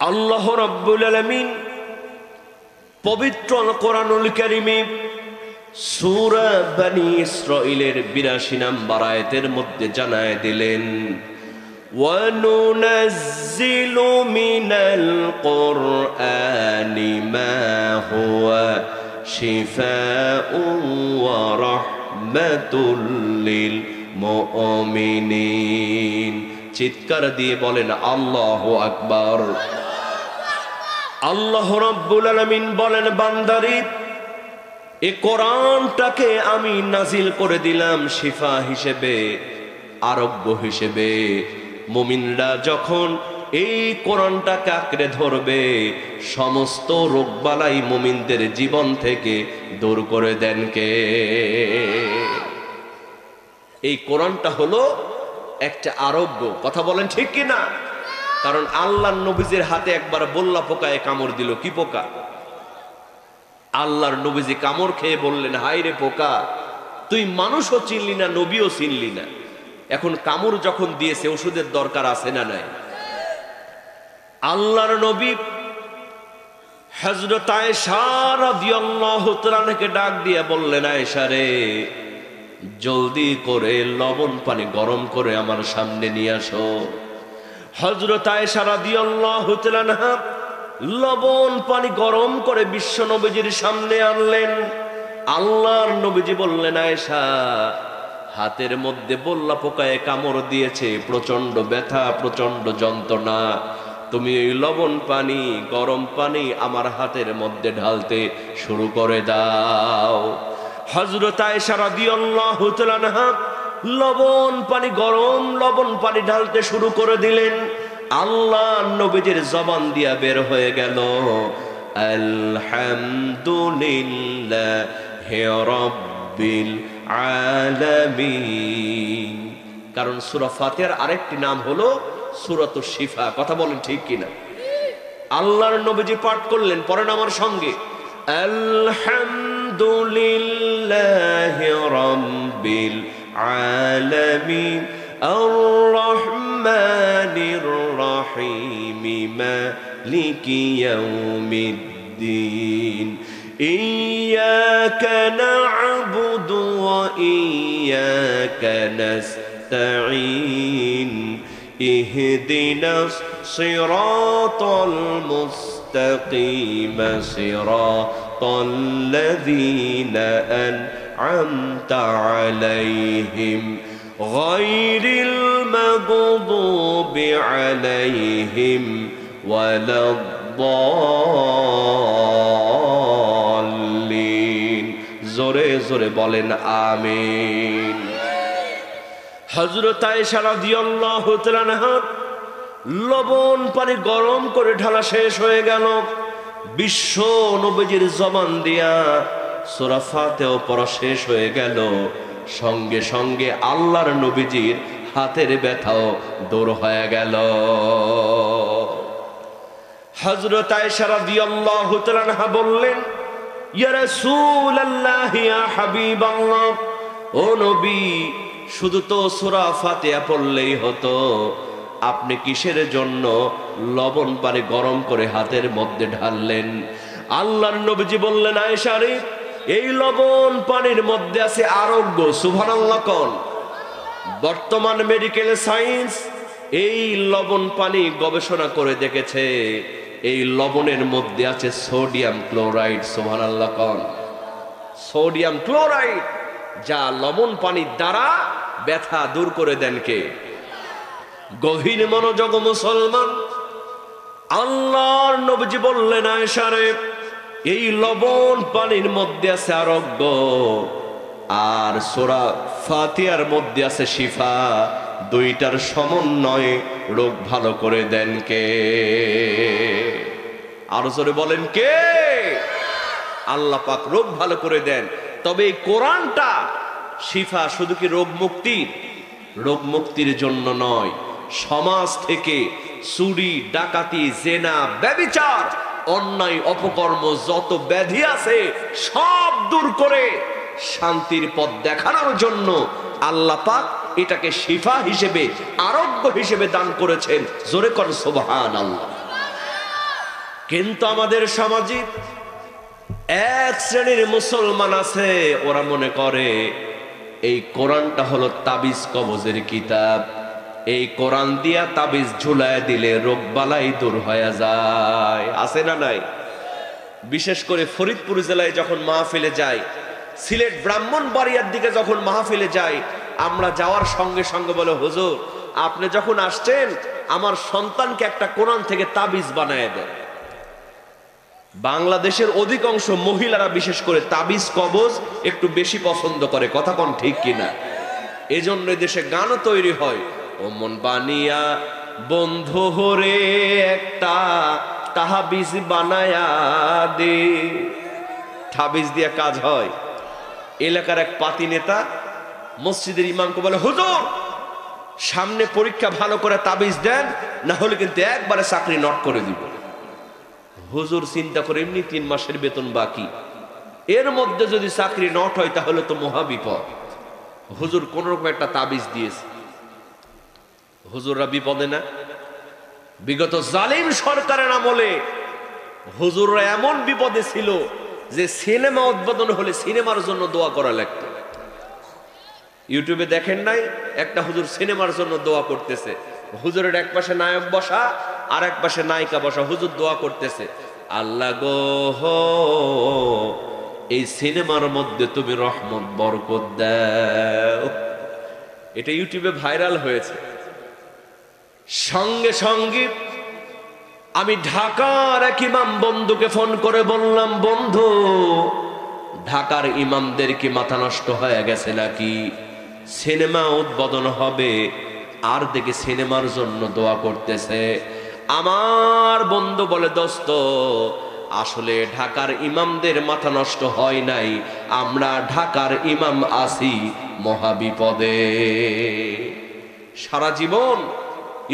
আল্লাহ রাব্বুল আলামিন পবিত্র কোরআনুল কারীমে সূরা বনী ইসরাঈলের ৮২ নম্বর আয়াতের মধ্যে জানায় দিলেন, وَنُنَزِّلُ مِنَ الْقُرْآنِ مَا هُوَ شِفَاءٌ وَرَحْمَةٌ لِلْمُؤْمِنِينَ। চিৎকার দিয়ে বলেন আল্লাহু আকবার। আল্লাহ রাব্বুল আলামিন বলেন, বান্দারে এই কোরআনটাকে আমি নাজিল করে দিলাম শিফা হিসেবে, আরোগ্য হিসেবে। মুমিনরা যখন এই কোরআনটাকে আঁকড়ে ধরবে, সমস্ত রোগবালাই মুমিনদের জীবন থেকে দূর করে দেন কে? এই কোরআনটা হলো একটা আরোগ্য। কথা বলেন ঠিক কিনা? কারণ আল্লাহর নবীজির হাতে একবার বল্লা পোকায় কামড় দিল। কি পোকা? আল্লাহর নবীজি কামড় খেয়ে বললেন, হায় রে পোকা, তুই মানুষও চিনলি না, নবীও চিনলি না। এখন কামড় যখন দিয়েছে, ওষুধের দরকার আছে না নাই? আল্লাহর নবী হযরত আয়েশা রাদিয়াল্লাহু তাআলাকে ডাক দিয়ে বললেন, আয়েশা রে, জলদি করে লবণ পানি গরম করে আমার সামনে নিয়ে আসো। হযরত আয়েশা রাদিয়াল্লাহু তাআলা লবণ পানি গরম করে বিশ্ব নবীজির সামনে আনলেন। আল্লাহর নবীজি বললেন, আয়েশা, হাতের মধ্যে বল্লা পোকায় কামড় দিয়েছে, প্রচন্ড ব্যথা, প্রচন্ড যন্ত্রণা। তুমি এই লবণ পানি গরম পানি আমার হাতের মধ্যে ঢালতে শুরু করে দাও। হযরত আয়েশা রাদিয়াল্লাহু তাআলা লবণ পানি গরম লবণ পানি ঢালতে শুরু করে দিলেন। আল্লাহ নবীজির জবান দিয়া বের হয়ে গেল, আলহামদুলিল্লাহি রাব্বিল আলামিন। কারণ সূরা ফাতিহার আরেকটি নাম হলো সূরাতুশ শিফা। কথা বলেন ঠিক কিনা? আল্লাহর নবীজি পাঠ করলেন, পড়েন আমার সঙ্গে, আলহামদুলিল্লাহি রাব্বিল আলামিন আর-রাহমানির রাহিম মালিকি ইয়াউমিদ্দিন ইয়্যাকা না'বুদু ওয়া ইয়্যাকা নাস্তাঈন ইহদিনাস সিরাতাল মুস্তাকিম সিরাতাল্লাযীনা আন'আমতা আলাইহিম গায়রিল মাগদুবি আলাইহিম ওয়ালাদ-দাল্লিন। জোরে জোরে বলেন আমিন। হযরত আয়েশা রাদিয়াল্লাহু তাআলা লবণ পানি গরম করে ঢালা শেষ হয়ে গেল। বিশ্ব নবীজির জবান দিয়া সূরা ফাতিহা পড়া শেষ হয়ে গেল। সঙ্গে সঙ্গে আল্লাহর নবীজির হাতের ব্যথাও দূর হয়ে গেল। হযরত আয়েশা রাদিয়াল্লাহু তাআলা বললেন, ইয়া রাসূলুল্লাহ, ইয়া হাবিবাল্লাহ, ও নবী, শুধু তো সূরা ফাতিহা পড়লেই হতো, আপনি কিসের জন্য লবণ পানি গরম করে হাতের মধ্যে ঢাললেন? আল্লাহর নবীজি বললেন, আয়েশা রে, এই লবণ পানির মধ্যে আছে আরোগ্য। সুবহানাল্লাহ কোন? বর্তমান মেডিকেল সায়েন্স এই লবণ পানি গবেষণা করে দেখেছে, এই লবণের মধ্যে আছে সোডিয়াম ক্লোরাইড। সুবহানাল্লাহ কোন? সোডিয়াম ক্লোরাইড, যা লবণ পানির দ্বারা ব্যথা দূর করে দেন কে? গভীর মনোযোগ মুসলমান। আল্লাহর নবীজি বললেন, আয়েশা রে, এই লবণ পানির মধ্যে আছে আরোগ্য, আর সূরা ফাতিহার মধ্যে আছে শিফা। দুইটার সমন্বয়ে রোগ ভালো করে দেন কে? আরো জোরে বলেন কে? আল্লাহ পাক রোগ ভালো করে দেন। তবে এই কোরআনটা শিফা শুধু কি রোগ মুক্তির? রোগ মুক্তির জন্য নয়, সমাজ থেকে চুরি, ডাকাতি, জেনা, ব্যভিচার, অন্যায়, অপকর্ম, যত ব্যাধি আছে সব দূর করে শান্তির পথ দেখানোর জন্য আল্লাহ পাক এটাকে শিফা হিসেবে, আরোগ্য হিসেবে দান করেছেন। জোরে কর সুবহানাল্লাহ। কিন্তু আমাদের সমাজে এক শ্রেণীর মুসলমান আছে, ওরা মনে করে এই কোরআনটা হলো তাবিজ কবজের কিতাব, এই কোরআন দিয়া তাবিজ ঝুলায় দিলে রোগ বালাই দূর হয়ে যায়। আছে না নাই? বিশেষ করে ফরিদপুর জেলায় যখন মাহফিলে যাই, সিলেট ব্রাহ্মণবাড়িয়ার দিকে যখন মাহফিলে যাই, আমরা যাওয়ার সঙ্গে সঙ্গে বলে, হুজুর আপনি যখন আসছেন আমার সন্তানকে একটা কোরআন থেকে তাবিজ বানায় দেন। বাংলাদেশের অধিকাংশ মহিলারা বিশেষ করে তাবিজ কবজ একটু বেশি পছন্দ করে, কথা কোন ঠিক কিনা? এজন্য দেশে গানও তৈরি হয়, ও মন বানিয়া বন্ধু হরে একটা তাবিজ বানায়া দে। তাবিজ দিয়ে কাজ হয়। এলাকার এক পাতি নেতা মসজিদের ইমামকে বলে, হুজুর সামনে পরীক্ষা, ভালো করে তাবিজ দেন, না হলে কিন্তু একবারে চাকরি নট করে দিব। হুজুর চিন্তা করে, এমনি 3 মাসের বেতন বাকি, এর মধ্যে যদি চাকরি নট হয় তাহলে তো মহাবিপদ। হুজুর কোন রকম একটা তাবিজ দিয়েছে। হুজুররা বিপদে না? বিগত জালিম সরকারের আমলে হুজুররা এমন বিপদে ছিল যে সিনেমা উদ্বোধন হলে সিনেমার জন্য দোয়া করা লাগতো। ইউটিউবে দেখেন নাই, একটা হুজুর সিনেমার জন্য দোয়া করতেছে, হুজুরের এক পাশে নায়ক বসা আর এক পাশে নায়িকা বসা, হুজুর দোয়া করতেছে, আল্লাহ গো এই সিনেমার মধ্যে তুমি রহমত বরকত দাও। এটা ইউটিউবে ভাইরাল হয়েছে। সঙ্গে সঙ্গে আমি ঢাকার এক ইমাম বন্ধুকে ফোন করে বললাম, বন্ধু ঢাকার ইমামদের কি মাথা নষ্ট হয়ে গেছে নাকি? সিনেমা উদ্বোধন হবে আর দেখি সিনেমার জন্য দোয়া করতেছে। আমার বন্ধু বলে, দোস্ত আসলে ঢাকার ইমামদের মাথা নষ্ট হয় নাই, আমরা ঢাকার ইমাম আছি মহাবিপদে। সারা জীবন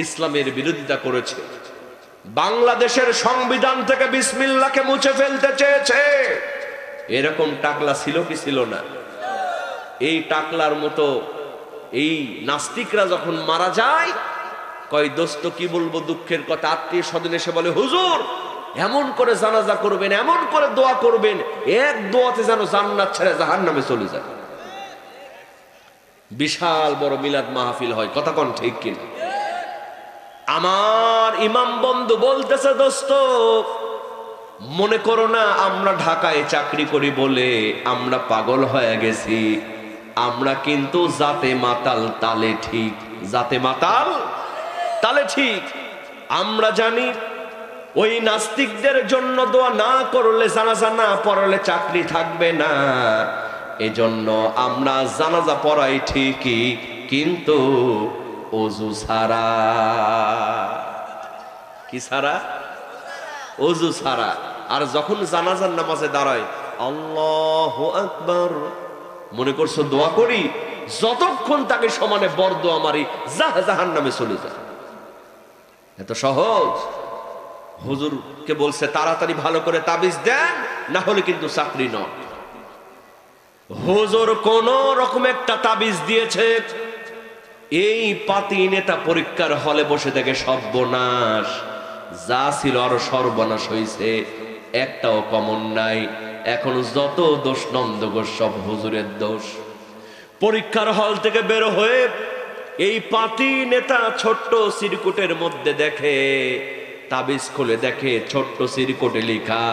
ইসলামের বিরোধিতা করেছে, বাংলাদেশের সংবিধান থেকে বিসমিল্লাহকে মুছে ফেলতে চেয়েছে। এরকম টাকলা ছিল কি ছিল না? এই টাকলার মতো এই নাস্তিকরা যখন মারা যায়, কয় দোস্ত কি বলবো দুঃখের কথা, আত্মীয় স্বজন এসে বলে, হুজুর এমন করে জানাজা করবেন, এমন করে দোয়া করবেন, এক দোয়াতে যেন জান্নাত ছেড়ে জাহান্নামে চলে যায়। বিশাল বড় মিলাদ মাহফিল হয়, কথা কোন ঠিক কিনা? আমার ইমাম বন্ধু বলতেছে, দোস্ত মনে করো না আমরা ঢাকায় চাকরি করি বলে আমরা পাগল হয়ে গেছি, আমরা কিন্তু জাতে মাতাল তালে ঠিক, জাতে মাতাল তালে ঠিক। আমরা জানি ওই নাস্তিকদের জন্য দোয়া না করলে, জানাজা না পড়ালে চাকরি থাকবে না, এজন্য আমরা জানাজা পড়াই ঠিকই, কিন্তু ওযু ছাড়া। কি ছাড়া? ওযু ছাড়া। আর যখন জানাজার নামাজে দাঁড়ায়, আল্লাহু আকবার, মনে করছো দোয়া করি, যতক্ষণ তাকে সমানে বরদোয়া মারি, জাহান্নামে চলে যায়। এত সহজ? হুজুরকে বলছে তাড়াতাড়ি ভালো করে তাবিজ দেন, না হলে কিন্তু চাকরি নয়। হুজুর কোন রকম একটা তাবিজ দিয়েছে, এই পাতি নেতা পরীক্ষার হলে বসে থেকে সর্বনাশ, যা ছিল আরো সর্বনাশ হয়েছে, একটাও কমন নাই। এখন যত দোষ নন্দঘোষ সব হুজুরের দোষ। পরীক্ষার হল থেকে বের হয়ে এই পাতি নেতা ছোট্ট সিরকুটের মধ্যে দেখে, তাবিজ খুলে দেখে ছোট্ট সিরকুটে লেখা,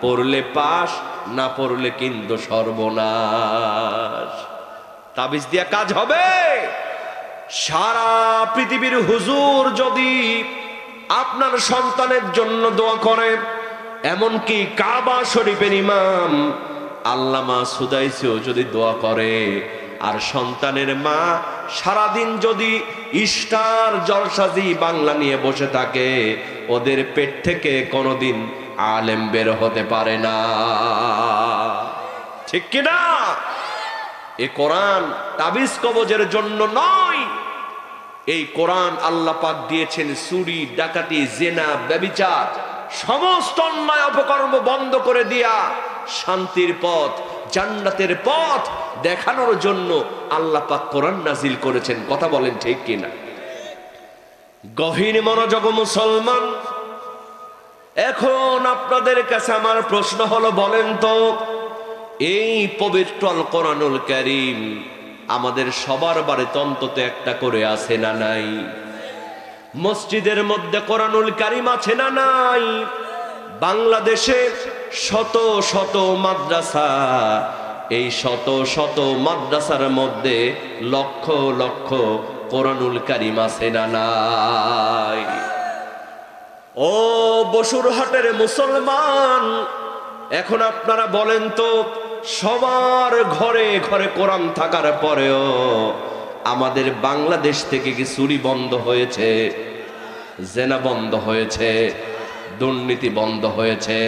পড়লে পাস, না পড়লে কিন্তু সর্বনাশ। তাবিজ দিয়া কাজ হবে? সারা পৃথিবীর হুজুর যদি আপনার সন্তানের জন্য দোয়া করে, এমনকি কাবা শরীফের ইমাম আল্লামা সুদাইসিও যদি দোয়া করে, আর সন্তানের মা সারাদিন যদি ইস্টার জলসাজি বাংলা নিয়ে বসে থাকে, ওদের পেট থেকে কোনোদিন আলেম বের হতে পারে না, ঠিক কিনা? এ কোরআন তাবিজ কবজের জন্য নয়। এই কোরআন আল্লাহ পাক দিয়েছেন চুরি, ডাকাতি, জেনা, ব্যভিচার, সমস্ত অন্যায় অপকর্ম বন্ধ করে দিয়া শান্তির পথ, জান্নাতের পথ দেখানোর জন্য আল্লাহ পাক কোরআন নাজিল করেছেন। কথা বলেন ঠিক কিনা? গভীর মনোযোগ মুসলমান, এখন আপনাদের কাছে আমার প্রশ্ন হলো, বলেন তো এই পবিত্র আল কোরআনুল কারীম আমাদের সবার বাড়িতে অন্তত একটা করে আছে না নাই? মসজিদের মধ্যে কোরআনুল কারীম আছে না নাই? বাংলাদেশে শত শত মাদ্রাসা, এই শত শত মাদ্রাসার মধ্যে লক্ষ লক্ষ কোরআনুল কারীম আছে না নাই? ও বসুরহাটের মুসলমান, এখন আপনারা বলেন তো, সবার ঘরে ঘরে কোরআন থাকার পরেও আমাদের বাংলাদেশ থেকে কি চুরি বন্ধ হয়েছে? জেনা বন্ধ হয়েছে? দুর্নীতি বন্ধ হয়েছে?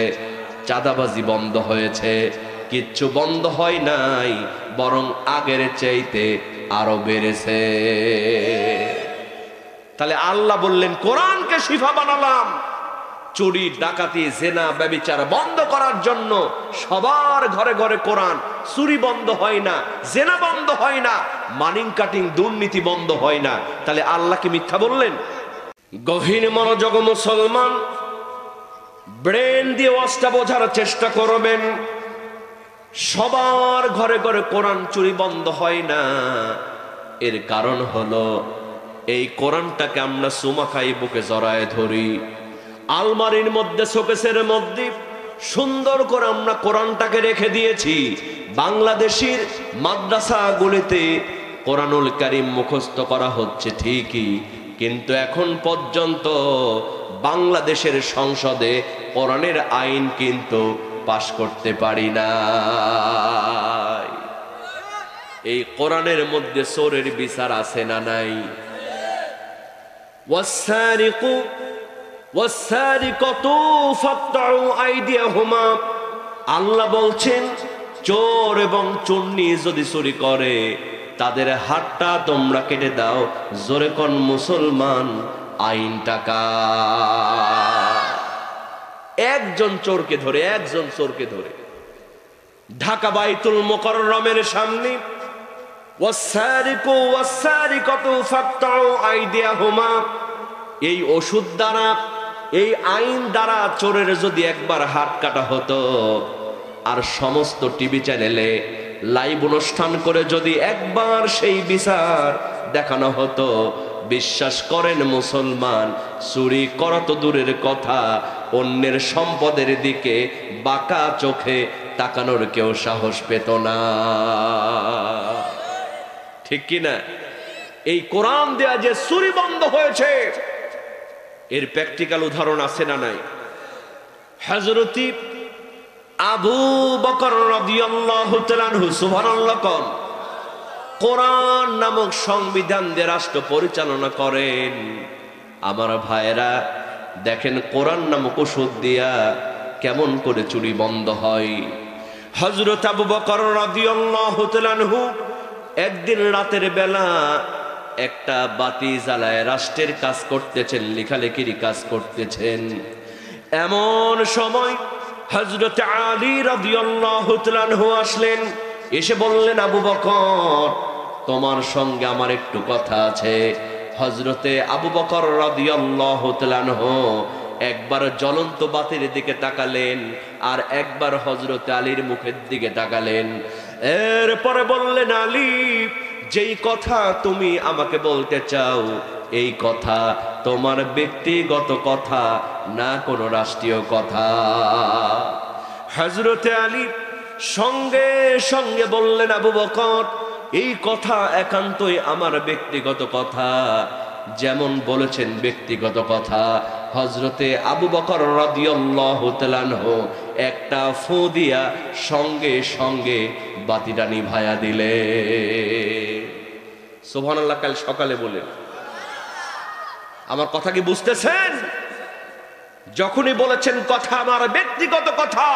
চাঁদাবাজি বন্ধ হয়েছে? কিচ্ছু বন্ধ হয় নাই, বরং আগের চাইতে আরো বেড়েছে। তাহলে আল্লাহ বললেন কোরআনকে শিফা বানালাম চুরি ডাকাতি জেনা ব্যভিচার বন্ধ করার জন্য। সবার ঘরে ঘরে কোরআন, চুরি বন্ধ হয় না, জেনা বন্ধ হয় না, মানিং কাটিং দুর্নীতি বন্ধ হয় না। তাহলে আল্লাহকে মিথ্যা বললেন? গভীর মনোযোগ মুসলমান, ব্রেন দিয়ে ওয়াজটা বোঝার চেষ্টা করবেন। সবার ঘরে ঘরে কোরআন চুরি বন্ধ হয় না, এর কারণ হলো এই কোরআনটাকে আমরা সুমা খাই বুকে জড়ায় ধরি। আলমারির মধ্যে শোকেসের মধ্যে সুন্দর করে আমরা কোরআনটাকে রেখে দিয়েছি। বাংলাদেশের মাদ্রাসাগুলিতে কোরআনুল কারীম মুখস্থ করা হচ্ছে ঠিকই, কিন্তু এখন পর্যন্ত বাংলাদেশের সংসদে কোরআনের আইন কিন্তু পাশ করতে পারি না। এই কোরআনের মধ্যে চোরের বিচার আছে না নাই? ওয়াসসারিকু ওয়াসসারিকাতু ফাকতাউ আইদিয়াহুমা, আল্লাহ বলছেন চোর এবং চুন্নি যদি চুরি করে তাদের হাতটা তোমরা কেটে দাও। জোরে কোন মুসলমান, আইন টাকা। একজন চোরকে ধরে, একজন চোরকে ধরে ঢাকা বাইতুল মুকাররমের সামনে ওয়াসসারিকু ওয়াসসারিকাতু ফাকতাউ আইদিয়াহুমা, এই ওষুধ দ্বারা, এই আইন দ্বারা চোরের যদি একবার হাত কাটা হতো, আর সমস্ত টিভি চ্যানেলে লাইভ অনুষ্ঠান করে যদি একবার সেই বিচার দেখানো হতো, বিশ্বাস করেন মুসলমান, চুরি করা তো দূরের কথা, অন্যের সম্পদের দিকে বাঁকা চোখে তাকানোর কেউ সাহস পেত না। ঠিক কিনা? এই কোরআন দেয়া যে চুরি বন্ধ হয়েছে, এর প্র্যাকটিক্যাল উদাহরণ আছে না নাই? হযরত আবু বকর রাদিয়াল্লাহু তাআলা আনহু, সুবহানাল্লাহ কোন, কোরআন নামক সংবিধান দিয়ে রাষ্ট্র পরিচালনা করেন। আমার ভাইরা দেখেন কোরআন নামক ওষুধ দিয়া কেমন করে চুরি বন্ধ হয়। হযরত আবু বকর রাদিয়াল্লাহু তাআলা আনহু একদিন রাতের বেলা একটা বাতি জ্বালায় রাষ্ট্রের কাজ করতেছেন, লেখালেখির কাজ করতেছেন। এমন সময় হযরত আলী রাদিয়াল্লাহু তাআলা আনহু আসলেন, এসে বললেন, আবু বকর তোমার সঙ্গে আমার একটু কথা আছে। হযরতে আবু বকর রাদিয়াল্লাহু তাআলা আনহু একবার জ্বলন্ত বাতির দিকে তাকালেন, আর একবার হযরত আলীর মুখের দিকে তাকালেন। এরপরে বললেন, আলী যেই কথা তুমি আমাকে বলতে চাও, এই কথা তোমার ব্যক্তিগত কথা না, কোনো রাষ্ট্রীয় কথা। হযরতে আলী সঙ্গে সঙ্গে বললেন, আবু বকর এই কথা একান্তই আমার ব্যক্তিগত কথা। যেমন বলেছেন ব্যক্তিগত কথা, হযরতে আবু বকর রাদিয়াল্লাহু তাআলা আনহু একটা ফু দিয়া সঙ্গে সঙ্গে বাতিটা নিভায়া দিলে। সুবহানাল্লাহ। কাল সকালে বলেন, আমার কথা কি বুঝতেছেন? যখনই বলেছেন কথা আমার ব্যক্তিগত কথা,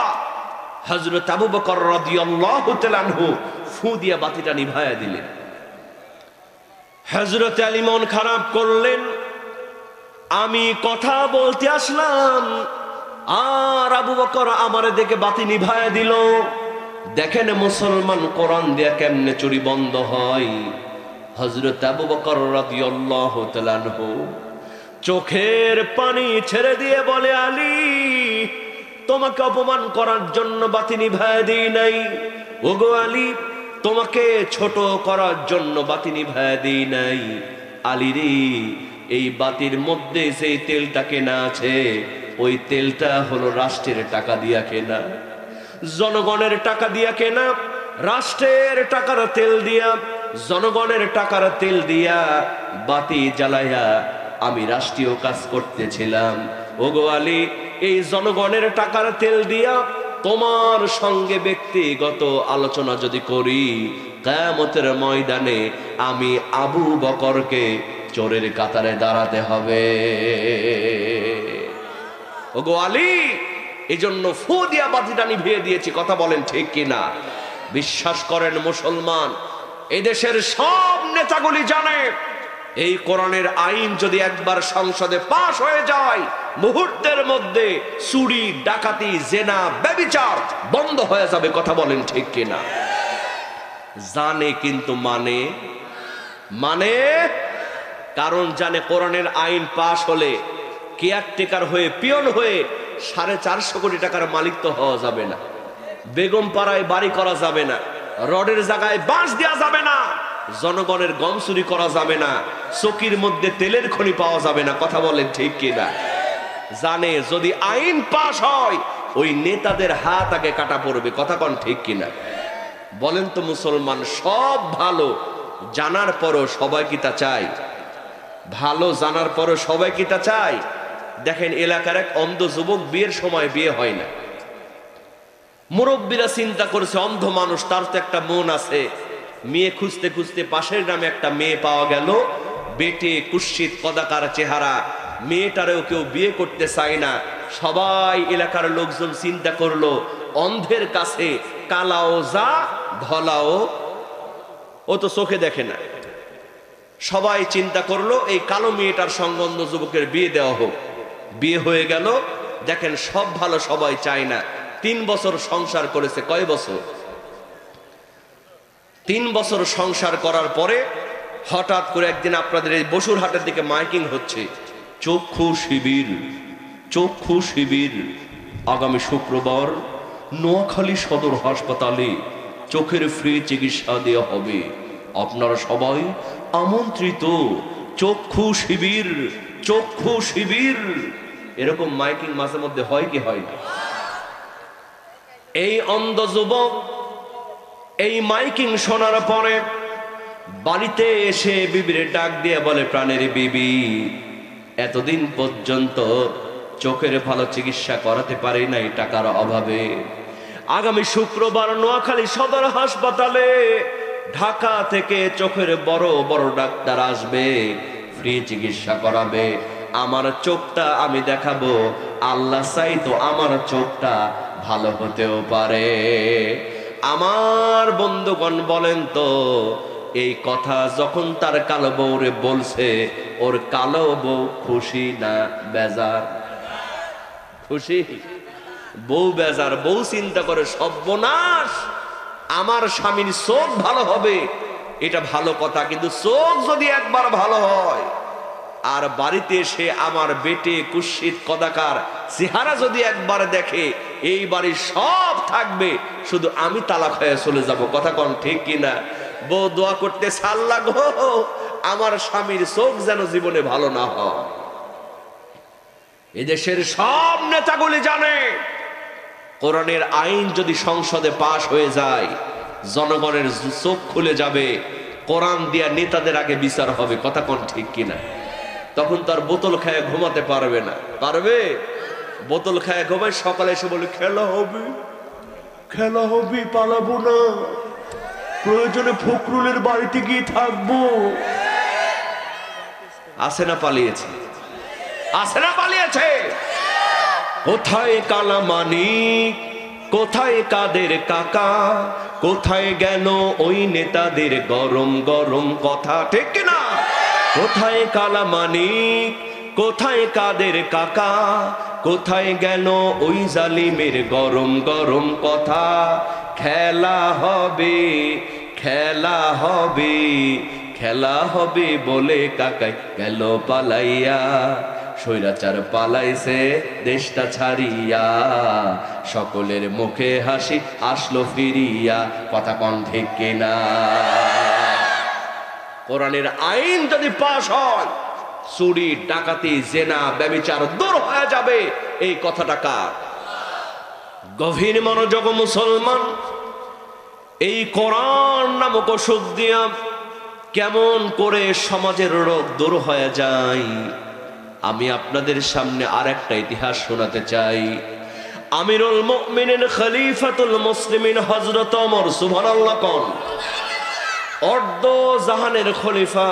হযরত আবু বকর রাদিয়াল্লাহু তাআলা আনহু ফু দিয়া বাতিটা নিভায়া দিলেন। হযরত আলী মন খারাপ করলেন, আমি কথা বলতে আসলাম আর আবু বকর আমার দেখে বাতি নিভায়া দিল। দেখেন মুসলমান, কোরআন দিয়া কেমনে চুরি বন্ধ হয়। হযরত আবু বকর রাদিয়াল্লাহু তাআলা আনহু চোখের পানি ছেড়ে দিয়ে বলে, আলী তোমাকে অপমান করার জন্য বাতি নিভায় দেই নাই। ওগো আলী, তোমাকে ছোট করার জন্য বাতি নিভায় দেই নাই। আলী রে, এই বাতির মধ্যে যে তেলটা কেনা আছে, ওই তেলটা হলো রাষ্ট্রের টাকা দিয়া কেনা, জনগণের টাকা দিয়া কেনা। রাষ্ট্রের টাকার তেল দিয়া, জনগণের টাকার তেল দিয়া বাতি জ্বালাইয়া আমি রাষ্ট্রীয় কাজ করতেছিলাম। ওগো আলী, এই জনগণের টাকার তেল দিয়া তোমার সঙ্গে ব্যক্তিগত আলোচনা যদি করি, কিয়ামতের ময়দানে আমি আবু বকরকে চোরের কাতারে দাঁড়াতে হবে। ওগো আলী, এই জন্য ফু দিয়া বাতিটা নিভিয়ে দিয়েছি। কথা বলেন ঠিক কিনা? বিশ্বাস করেন মুসলমান, এদেশের সব নেতাগুলি জানে এই কোরআনের আইন যদি একবার সংসদে পাশ হয়ে যায়, মুহূর্তের মধ্যে চুরি, ডাকাতি, জেনা, ব্যভিচার বন্ধ হয়ে যাবে। কথা বলেন ঠিক কিনা? জানে কিন্তু মানে কারণ জানে কোরআনের আইন পাশ হলে কেয়ারটেকার হয়ে, পিয়ন হয়ে 450 কোটি টাকার মালিক তো হওয়া যাবে না, বেগম পাড়ায় বাড়ি করা যাবে না, রডের জায়গায় বাঁশ দেওয়া যাবে না, জনগণের গম চুরি করা যাবে না, চকির মধ্যে তেলের খনি পাওয়া যাবে না। কথা বলেন ঠিক কিনা? জানে যদি আইন পাশ হয় ওই নেতাদের হাত আগে কাটা পড়বে। কথা কন ঠিক কিনা? বলেন তো মুসলমান, সব ভালো জানার পরও সবাই কি তা চায়? ভালো জানার পরও সবাই কি তা চায়? দেখেন, এলাকার এক অন্ধ যুবক, বিয়ের সময় বিয়ে হয় না। মুরব্বীরা চিন্তা করেছে, অন্ধ মানুষ, তার তো একটা মন আছে। মেয়ে খুঁজতে খুঁজতে পাশের গ্রামে একটা মেয়ে পাওয়া গেল, বেটে, কুৎসিত, কদাকার চেহারা। মেয়েটারেও কেউ বিয়ে করতে চায় না। সবাই এলাকার লোকজন চিন্তা করলো, অন্ধের কাছে কালাও যা, ধলাও ও তো চোখে দেখে না। সবাই চিন্তা করলো এই কালো মেয়েটার সঙ্গে অন্ধ যুবকের বিয়ে দেওয়া হোক। বিয়ে হয়ে গেল। দেখেন, সব ভালো সবাই চায় না। 3 বছর সংসার করেছে। কয় বছর? 3 বছর সংসার করার পরে হঠাৎ করে একদিন আপনাদের এই বসুরহাটের দিকে মাইকিং হচ্ছে, চক্ষু শিবির, চক্ষু শিবির। আগামী শুক্রবার নোয়াখালী সদর হাসপাতালে চোখের ফ্রি চিকিৎসা দেওয়া হবে, আপনারা সবাই আমন্ত্রিত। চক্ষু শিবির, চক্ষু শিবির। এরকম মাইকিং মাঝে মধ্যে হয় কি হয় না? এই অন্ধ যুবক এই মাইকিং শোনার পরে বাড়িতে এসে বিবির ডাক দিয়ে বলে, প্রাণের বিবি, এতদিন পর্যন্ত চোখের ভালো চিকিৎসা করাতে পারি নাই টাকার অভাবে। আগামী শুক্রবার নোয়াখালী সদর হাসপাতালে ঢাকা থেকে চোখের বড় বড় ডাক্তার আসবে, ফ্রি চিকিৎসা করাবে। আমার চোখটা আমি দেখাবো, আল্লাহ চাইতো আমার চোখটা ভালো হতেও পারে। আমার বন্ধুগণ বলেন তো, এই কথা যখন তার কালো বউরে বলছে, ওর কালো বউ খুশি না বেজার? খুশি। বউ বেজার। বউ চিন্তা করে, সর্বনাশ, আমার স্বামীর চোখ ভালো হবে, এটা ভালো কথা, কিন্তু চোখ যদি একবার ভালো হয় আর বাড়িতে এসে আমার বেটে, কুৎসিত, কদাকার চেহারা যদি একবার দেখে, এই বাড়ির সব থাকবে, শুধু আমি তালাক হয়ে চলে যাব। কথা কোন ঠিক কিনা? বউ দোয়া করতে সাল লাগো, আমার স্বামীর চোখ যেন জীবনে ভালো না হয়। এদেশের সব নেতাগুলি জানে কোরআনের আইন যদি সংসদে পাশ হয়ে যায়, জনগণের চোখ খুলে যাবে, কোরআন দিয়া নেতাদের আগে বিচার হবে। কথা কোন ঠিক কিনা? তখন তার বোতল খায় ঘুমাতে পারবে না। পারবে? বোতল খায় ঘুমায়, সকালে এসে বলে, খেলা হবে, খেলা হবে, পালাবো না, প্রয়োজনে ফখরুলের বাড়িতে গিয়ে থাকবো। আছে না পালিয়েছে? আছে না পালিয়েছে? কোথায় কালামানিক, কোথায় কাদের কাকা, কোথায় গেল ওই নেতাদের গরম গরম কথা? ঠিক কিনা? কোথায় কালামানিক, কোথায় কাদের কাকা, কোথায় গেল ওই জালিমের গরম গরম কথা? খেলা হবে, খেলা হবে, খেলা হবে বলে কাকাই গেল পালাইয়া। স্বৈরাচার পালাইছে দেশটা ছাড়িয়া, সকলের মুখে হাসি আসলো ফিরিয়া। কথা কোন ঠিক কিনা? কোরআনের আইন যদি পাশ হয়, চুরি, ডাকাতি, জেনা, ব্যভিচার দূর হয়ে যাবে। এই কথাটা কার? গভীর মনোযোগ মুসলমান। এই কোরআন নামক ওষুধ দিয়া কেমন করে সমাজের রোগ দূর হয়ে যায়, আমি আপনাদের সামনে আর একটা ইতিহাস শোনাতে চাই। আমিরুল মুমিনিন খলিফাতুল মুসলিমিন হযরত ওমর, সুবহানাল্লাহ কোন, অর্ধ জাহানের খলিফা,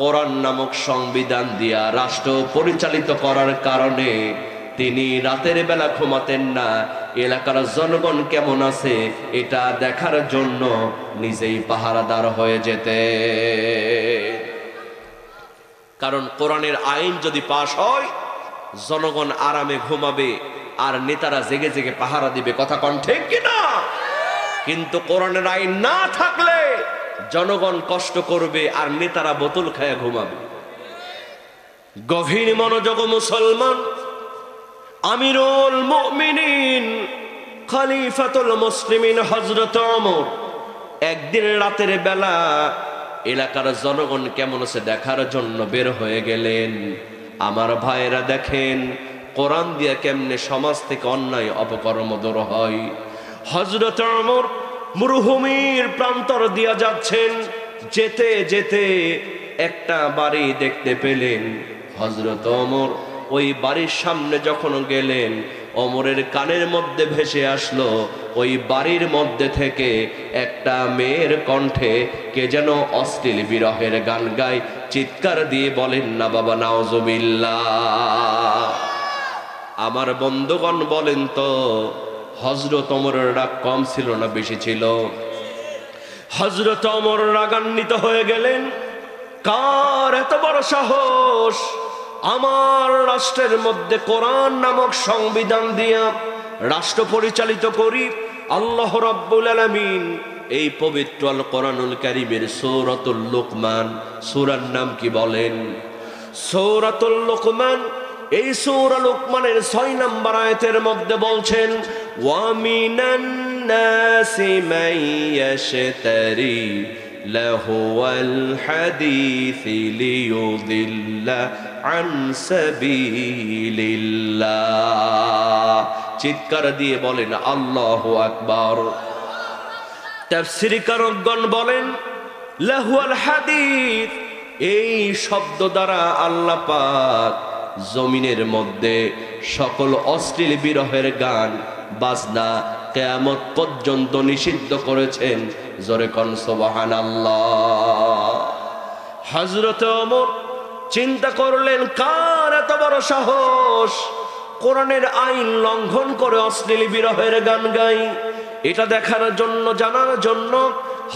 কোরআন নামক সংবিধান দিয়া রাষ্ট্র পরিচালিত করার কারণে তিনি রাতের বেলা ঘুমাতেন না। এলাকার জনগণ কেমন আছে এটা দেখার জন্য নিজেই পাহারাদার হয়ে যেতে। কারণ কোরআনের আইন যদি পাশ হয়, জনগণ আরামে ঘুমাবে আর নেতারা জেগে জেগে পাহারা দিবে। কথা কোন ঠিক কিনা? কিন্তু কোরআনের আইন না থাকলে জনগণ কষ্ট করবে আর নেতারা বোতল খায় ঘুমাবে। গভীর মনোযোগ মুসলমান। আমিরুল মুমিনিন খলিফাতুল মুসলিমিন হযরত ওমর একদিন রাতের বেলা এলাকার জনগণ কেমন আছে দেখার জন্য বের হয়ে গেলেন। আমার ভাইয়েরা দেখেন কোরআন দিয়ে কেমনে সমাজ থেকে অন্যায় অপকর্ম দূর হয়। হযরত ওমর মরুভূমির প্রান্তর দিয়া যাচ্ছেন, যেতে যেতে একটা বাড়ি দেখতে পেলেন। হযরত ওমর ওই বাড়ির সামনে যখন গেলেন, ওমরের কানের মধ্যে ভেসে আসলো ওই বাড়ির মধ্যে থেকে একটা মেয়ের কণ্ঠে কে যেন অশ্লীল বিরহের গান গায়। চিৎকার দিয়ে বলেন না বাবা নাউজুবিল্লাহ। আমার বন্ধুগণ বলেন তো, হযরত ওমরের রাগ কম ছিল না বেশি ছিল? হযরত ওমর রাগান্বিত হয়ে গেলেন। কার এত বড় সাহস আমার রাষ্ট্রের মধ্যে কোরআন নামক সংবিধান দিয়া রাষ্ট্র পরিচালিত করি? আল্লাহ রাব্বুল আলামিন এই পবিত্র আল কোরআনুল কারীমের সূরাতুল লুকমান, সূরার নাম কি বলেন? সূরাতুল লুকমান। এই সূরা লুকমানের 6 নম্বর আয়াতের মধ্যে বলছেন, ওয়া মিনান নাসি মান ইয়াশতারি লাহুয়াল হাদিসি লিয়ুদিল্লা আন সাবিলিল্লাহ। চিৎকার দিয়ে বলেন আল্লাহু আকবার। তাফসীরকারগণ বলেন লাহুয়াল হাদিস, এই শব্দ দ্বারা আল্লাহ পাক জমিনের মধ্যে সকল অশ্লীল বিরহের গান বাজনা কিয়ামত পর্যন্ত নিষিদ্ধ করেছেন। জোরে কোন সুবহানাল্লাহ। হযরত ওমর চিন্তা করলেন, কার এত বড় সাহস কোরআনের আইন লঙ্ঘন করে অশ্লীল বিরহের গান গাই? এটা দেখার জন্য, জানার জন্য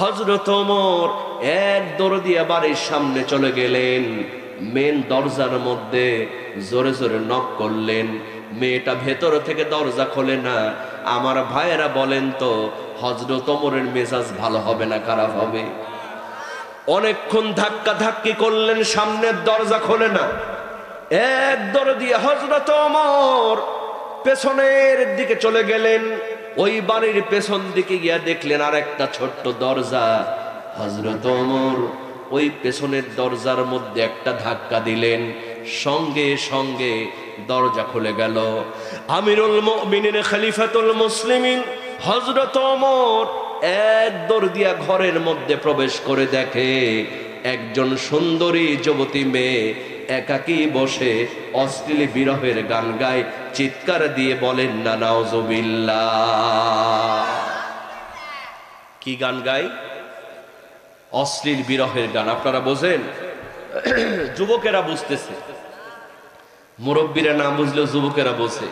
হযরত ওমর এক দৌড় দিয়ে বাড়ির সামনে চলে গেলেন। মেন দরজার মধ্যে জোরে জোরে নক করলেন। মেয়েটা ভেতর থেকে দরজা খোলে না। আমার ভাইয়েরা বলেন তো, হযরত ওমরের মেজাজ ভালো হবে না খারাপ হবে? অনেকক্ষণ ধাক্কা ধাক্কি করলেন, সামনের দরজা খোলে না। এক দৌড় দিয়ে হযরত ওমর পেছনের দিকে চলে গেলেন। ওই বাড়ির পেছন দিকে গিয়া দেখলেন আর একটা ছোট্ট দরজা। হযরত ওমর ওই পেছনের দরজার মধ্যে একটা ধাক্কা দিলেন, সঙ্গে সঙ্গে দরজা খুলে গেল। আমিরুল মুমিনিন খলিফাতুল মুসলিমিন হযরত ওমর এক দৌড় দিয়া ঘরের মধ্যে প্রবেশ করে দেখে একজন সুন্দরী যুবতী মেয়ে একাকী বসে অশ্লীল বিরহের গান গায়। চিৎকার দিয়ে বলেন না নাউজুবিল্লাহ। কি গান গায়? অশ্লীল বিরহের গান। আপনারা বোঝেন? যুবকেরা বুঝতেছে, মুরব্বীরা না বুঝলেও যুবকেরা বোঝে।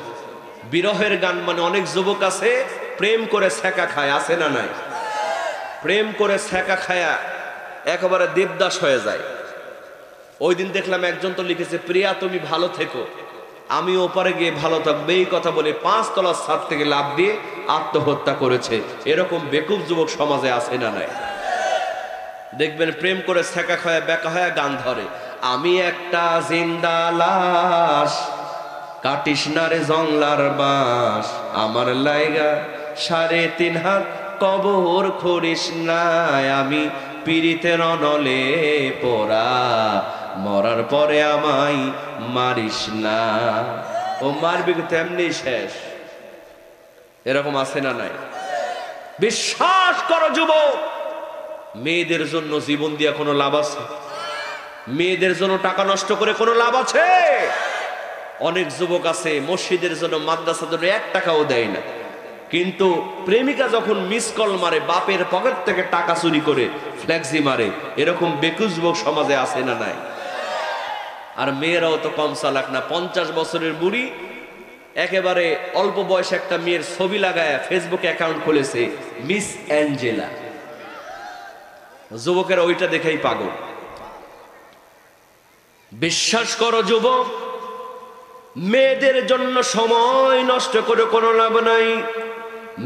বিরহের গান মানে অনেক যুবক আছে প্রেম করে ছ্যাঁকা খায়, আছে না নাই? প্রেম করে ছ্যাঁকা খায়া একেবারে দেবদাস হয়ে যায়। ওই দিন দেখলাম একজন তো লিখেছে, প্রিয়া তুমি ভালো থেকো, আমি ওপারে গিয়ে ভালো থাকবো, এই কথা বলে 5 তলার ছাদ থেকে লাফ দিয়ে আত্মহত্যা করেছে। এরকম বেকুব যুবক সমাজে আছে না নাই? দেখবেন প্রেম করে ছ্যাঁকা খায়া বেকা হয়ে গান ধরে। আমি একটা জিন্দা লাশ, কাটিস না রে জংলার বাঁশ, আমার লাইগা 3.5 হাত কবর খড়িস নাই, আমি পীড়িতের অনলে পোড়া, মরার পরে আমায় মারিস না। ও মারবি তেমনি শেষ। এরকম আছে না নাই? বিশ্বাস করো যুবক, মেয়েদের জন্য জীবন দিয়া কোনো লাভ আছে? মেয়েদের জন্য টাকা নষ্ট করে কোনো লাভ আছে? অনেক যুবক আছে মসজিদের জন্য, মাদ্রাসার জন্য 1 টাকাও দেয় না, কিন্তু প্রেমিকা যখন মিস কল মারে বাপের পকেট থেকে টাকা চুরি করে ফ্লেক্সি মারে। এরকম বেকুব যুবক সমাজে আছে না নাই? আর মেয়েরাও তো কম চালাক না। 50 বছরের বুড়ি একেবারে অল্প বয়সে একটা মেয়ের ছবি লাগায় ফেসবুকে অ্যাকাউন্ট খুলেছে, মিস অ্যাঞ্জেলা। যুবকেরা ওইটা দেখেই পাগল। বিশ্বাস করো যুবক, মেয়েদের জন্য সময় নষ্ট করে কোনো লাভ নাই,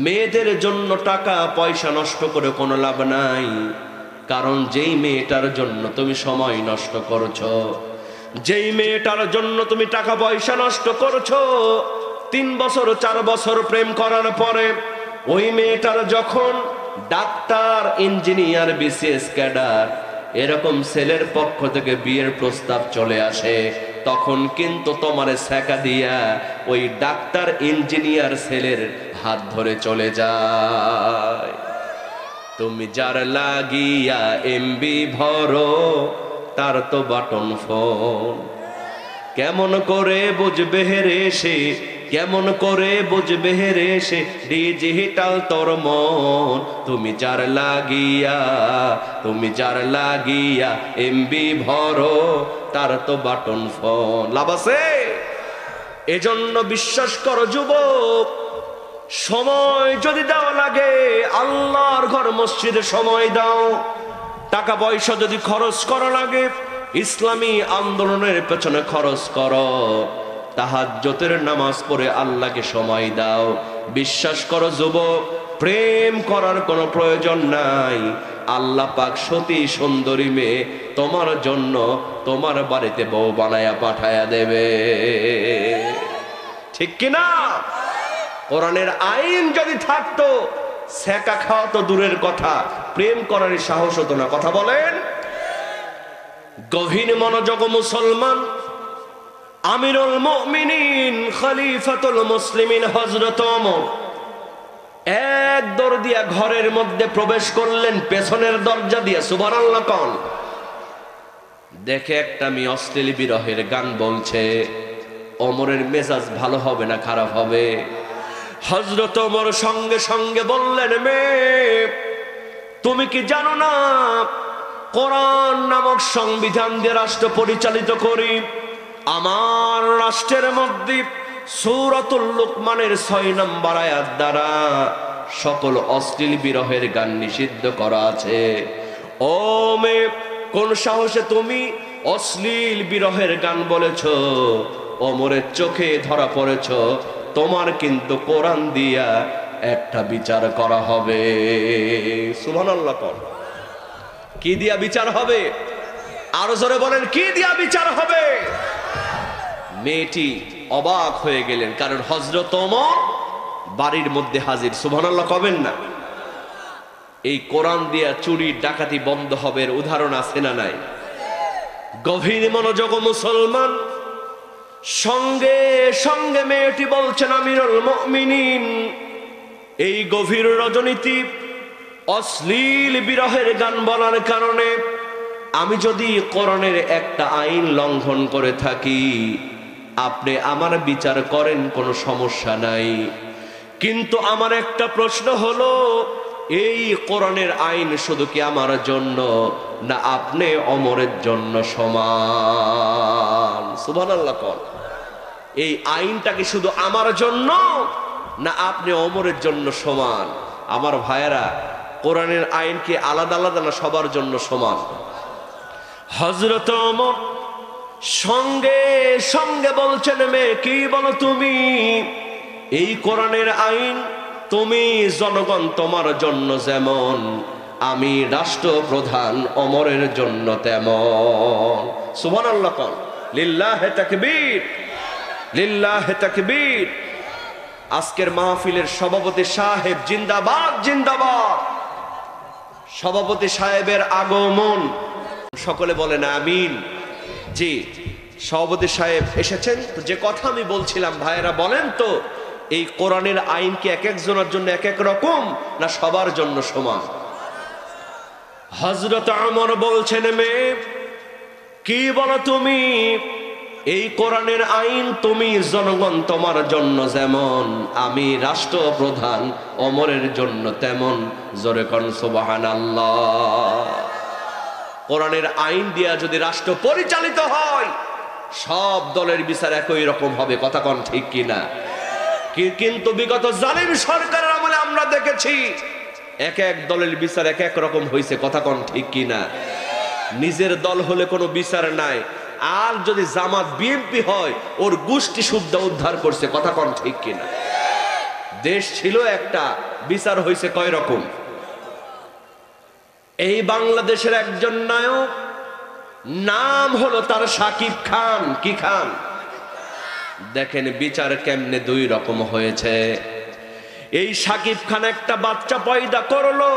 মেয়েদের জন্য টাকা পয়সা নষ্ট করে কোনো লাভ নাই। কারণ যেই মেয়েটার জন্য তুমি সময় নষ্ট করছো, যেই মেয়েটার জন্য তুমি টাকা পয়সা নষ্ট করছো, 3 বছর 4 বছর প্রেম করার পরে ওই মেয়েটার যখন ডাক্তার, ইঞ্জিনিয়ার, বিসিএস ক্যাডার এরকম ছেলের পক্ষ থেকে বিয়ের প্রস্তাব চলে আসে, তখন কিন্তু তোমার ছ্যাঁকা দিয়া ওই ডাক্তার, ইঞ্জিনিয়ার ছেলের হাত ধরে চলে যায়। তুমি যার লাগিয়া এমবি ভরো, তার তো বাটন ফোন। কেমন করে বুঝবে রে সে, কেমন করে বুঝবে রে সে, ডিজিটাল তোর মন। তুমি যার লাগিয়া, তুমি যার লাগিয়া এমবি ভরো, তার তো বাটন ফোন। লাভ আছে? এজন্য বিশ্বাস করো যুবক, সময় যদি দেওয়া লাগে আল্লাহর ঘর মসজিদে সময় দাও। টাকা পয়সা যদি খরচ করা লাগে ইসলামী আন্দোলনের পেছনে খরচ করো। তাহাজ্জুদের নামাজ পড়ে আল্লাহকে সময় দাও। বিশ্বাস করো যুবক, প্রেম করার কোনো প্রয়োজন নাই। আল্লাহ পাক সতী সুন্দরী মেয়ে তোমার জন্য তোমার বাড়িতে বউ বানায়া পাঠায়া দেবে। ঠিক কিনা? কোরআনের আইন যদি থাকতো, ছ্যাঁকা খাওয়া তো দূরের কথা, প্রেম করার সাহস হতো না। কথা বলেন। গভীর মনোযোগ মুসলমান, আমিরুল মুমিনিন খলিফাতুল মুসলিমিন হযরত ওমর এক দৌড় দিয়া ঘরের মধ্যে প্রবেশ করলেন, পেছনের দরজা দিয়ে। সুবহানাল্লাহ কোন। দেখে একটা মেয়ে অশ্লীল বিরহের গান বলছে। ওমরের মেজাজ ভালো হবে না খারাপ হবে? হযরত ওমর সঙ্গে সঙ্গে বললেন, মেয়ে তুমি কি জানো না কোরআন নামক সংবিধান দিয়ে রাষ্ট্র পরিচালিত করি। আমার রাষ্ট্রের মধ্যে সূরাতুল লুকমানের 6 নম্বর আয়াত দ্বারা সকল অশ্লীল বিরহের গান নিষিদ্ধ করা আছে। ও মেয়ে, কোন সাহসে তুমি অশ্লীল বিরহের গান বলেছো? ওমরের চোখে ধরা পড়েছ। তোমার কিন্তু কোরআন দিয়া একটা বিচার করা হবে। সুবহানাল্লাহ। কি দিয়া বিচার হবে? আরো জোরে বলেন, কি দিয়া বিচার হবে? মেয়েটি অবাক হয়ে গেলেন, কারণ হযরত ওমর বাড়ির মধ্যে হাজির। সুবহানাল্লাহ কবেন না? এই কোরআন দিয়া চুরি ডাকাতি বন্ধ হবে এর উদাহরণ আছে না নাই? গভীর মনোযোগ মুসলমান, সঙ্গে সঙ্গে মেয়েটি বলছেন, আমিরুল মুমিনিন এই গভীর রজনীতি অশ্লীল বিরহের গান বলার কারণে আমি যদি কোরআনের একটা আইন লঙ্ঘন করে থাকি, আপনি আমার বিচার করেন, কোনো সমস্যা নাই। কিন্তু আমার একটা প্রশ্ন হলো, এই কোরআনের আইন শুধু কি আমার জন্য, না আপনি ওমরের জন্য সমান? সুবহানাল্লাহ কোন। এই আইনটা কি শুধু আমার জন্য, না আপনি ওমরের জন্য সমান? আমার ভাইয়েরা, কোরআনের আইন কি আলাদা আলাদা, না সবার জন্য সমান? হযরত ওমর সঙ্গে সঙ্গে বলছেন, মেয়ে কি বলো তুমি? এই কোরআনের আইন তুমি জনগণ তোমার জন্য যেমন, আমি রাষ্ট্রপ্রধান ওমরের জন্য তেমন। সুবহানাল্লাহ কোন, লিল্লাহে তাকবীর, লিল্লাহে তাকবীর। আজকের মাহফিলের সভাপতি সাহেব জিন্দাবাদ, জিন্দাবাদ। সভাপতি সাহেবের আগমন, সকলে বলেন আমিন। জি, সভাপতি সাহেব এসেছেন। তো যে কথা আমি বলছিলাম, ভাইয়েরা বলেন তো, এই কোরআনের আইন কি এক একজনের জন্য এক এক রকম, না সবার জন্য সমান? হযরত ওমর বলছেন, মেয়ে কি বলো তুমি, এই কোরআনের আইন তুমি জনগণ তোমার জন্য যেমন, আমি রাষ্ট্রপ্রধান ওমরের জন্য তেমন। জোরে কোন সুবহানাল্লাহ। কোরআনের আইন দিয়া যদি রাষ্ট্র পরিচালিত হয়, সব দলের বিচার একই রকম হবে। কথা কোন ঠিক কিনা? কিন্তু বিগত জালিম সরকারের আমলে আমরা দেখেছি এক এক দলের বিচার এক এক রকম হয়েছে। কথা কোন ঠিক কিনা? নিজের দল হলে কোনো বিচার নাই, আর যদি জামাত বিএনপি হয় ওর গোষ্ঠী শুদ্ধ উদ্ধার করছে। কথা কোন ঠিক কিনা? দেশ ছিল একটা, বিচার হয়েছে কয় রকম। এই বাংলাদেশের একজন নায়ক, নাম হলো তার সাকিব খান। কি খান? দেখেন বিচার কেমনে দুই রকম হয়েছে। এই সাকিব খান একটা বাচ্চা পয়দা করলো,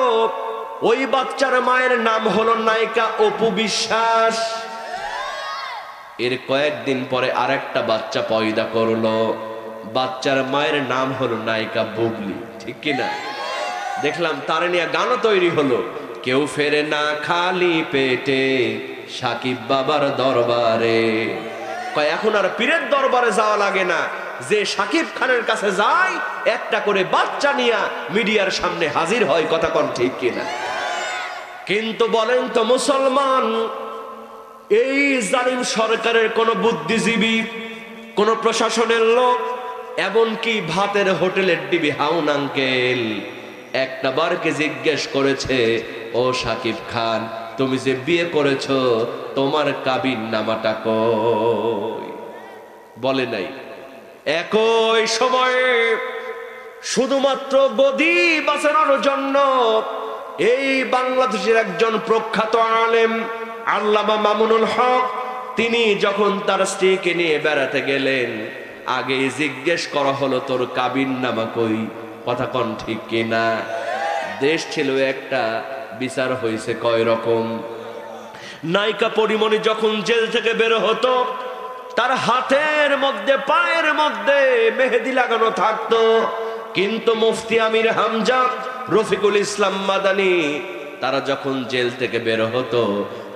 ওই বাচ্চার মায়ের নাম হলো নায়িকা অপু বিশ্বাস। এর কয়েকদিন পরে আরেকটা বাচ্চা পয়দা করলো, বাচ্চার মায়ের নাম হলো নায়িকা বুবলি। ঠিক কিনা? দেখলাম তার নিয়ে গানও তৈরি হলো, কেউ ফেরে না খালি পেটে সাকিব বাবার দরবারে। এখন আর পীরের দরবারে যাওয়া লাগে না, যে সাকিব খানের কাছে যায় একটা করে বাচ্চা নিয়ে মিডিয়ার সামনে হাজির হয়। কথা কোন ঠিক কিনা? কিন্তু বলেন তো মুসলমান, এই জালিম সরকারের কোন বুদ্ধিজীবী, কোন প্রশাসনের লোক, এমনকি ভাতের হোটেলের ডিবি হাউন আঙ্কেল একটা বারকে জিজ্ঞেস করেছে, ও সাকিব খান তুমি যে বিয়ে করেছো তোমার কাবিন নামাটা কই? বলে নাই। একই সময়ে শুধুমাত্র গদি বাঁচানোর জন্য এই বাংলাদেশের একজন প্রখ্যাত আলেম আল্লামা মামুনুল হক, তিনি যখন তার স্ত্রীকে নিয়ে বেড়াতে গেলেন, আগে জিজ্ঞেস করা হলো তোর কাবিন নামা কই? কথা কোন ঠিক কিনা? দেশ ছিল একটা, বিচার হয়েছে কয় রকম। নায়িকা পরিমণি যখন জেল থেকে বের হতো, তার হাতের মধ্যে পায়ের মধ্যে মেহেদি লাগানো থাকতো, কিন্তু মুফতি আমির হামজা, রফিকুল ইসলাম মাদানী, তারা যখন জেল থেকে বের হতো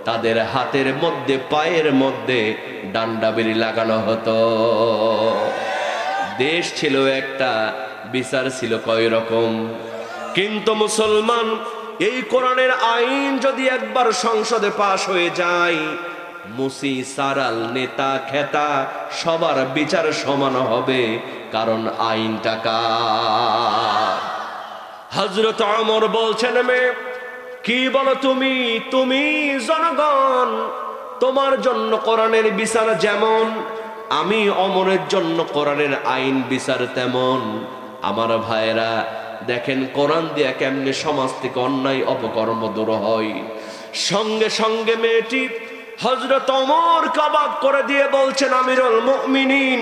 তাদের হাতের মধ্যে পায়ের মধ্যে ডান্ডা বেরি লাগানো হতো। দেশ ছিল একটা, বিচার ছিল কয় রকম। কিন্তু মুসলমান, এই কোরআনের আইন যদি একবার সংসদে পাশ হয়ে যায়, মুসি সারাল নেতা খেতা সবার বিচার সমান হবে, কারণ আইনটা কার? হযরত ওমর বলছেন, মেয়ে কি বলো তুমি, তুমি জনগণ তোমার জন্য কোরআনের বিচার যেমন, আমি ওমরের জন্য কোরআনের আইন বিচার তেমন। আমার ভাইরা দেখেন কোরআন দিয়া কেমনে সমাজ থেকে অন্যায় অপকর্ম দূর হয়। সঙ্গে সঙ্গে মেয়েটি হযরত ওমর কাবাব করে দিয়ে বলছেন, আমিরুল মুমিনিন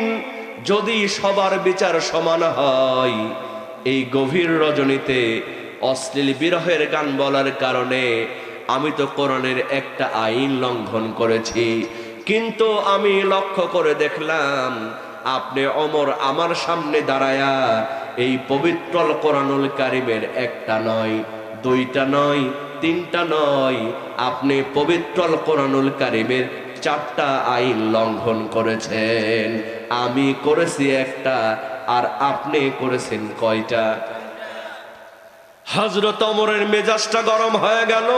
যদি সবার বিচার সমান হয়, এই গভীর রজনীতে অশ্লীল বিরহের গান বলার কারণে আমি তো কোরআনের একটা আইন লঙ্ঘন করেছি, কিন্তু আমি লক্ষ্য করে দেখলাম আপনি ওমর আমার সামনে দাঁড়ায়া এই পবিত্র কোরআনুল কারীমের একটা নয়, দুইটা নয়, তিনটা নয়, আপনি পবিত্র কোরআনুল কারীমের 4টা আইন লঙ্ঘন করেছেন। আমি করেছি একটা, আর আপনি করেছেন কয়টা? হযরত ওমরের মেজাজটা গরম হয়ে গেল।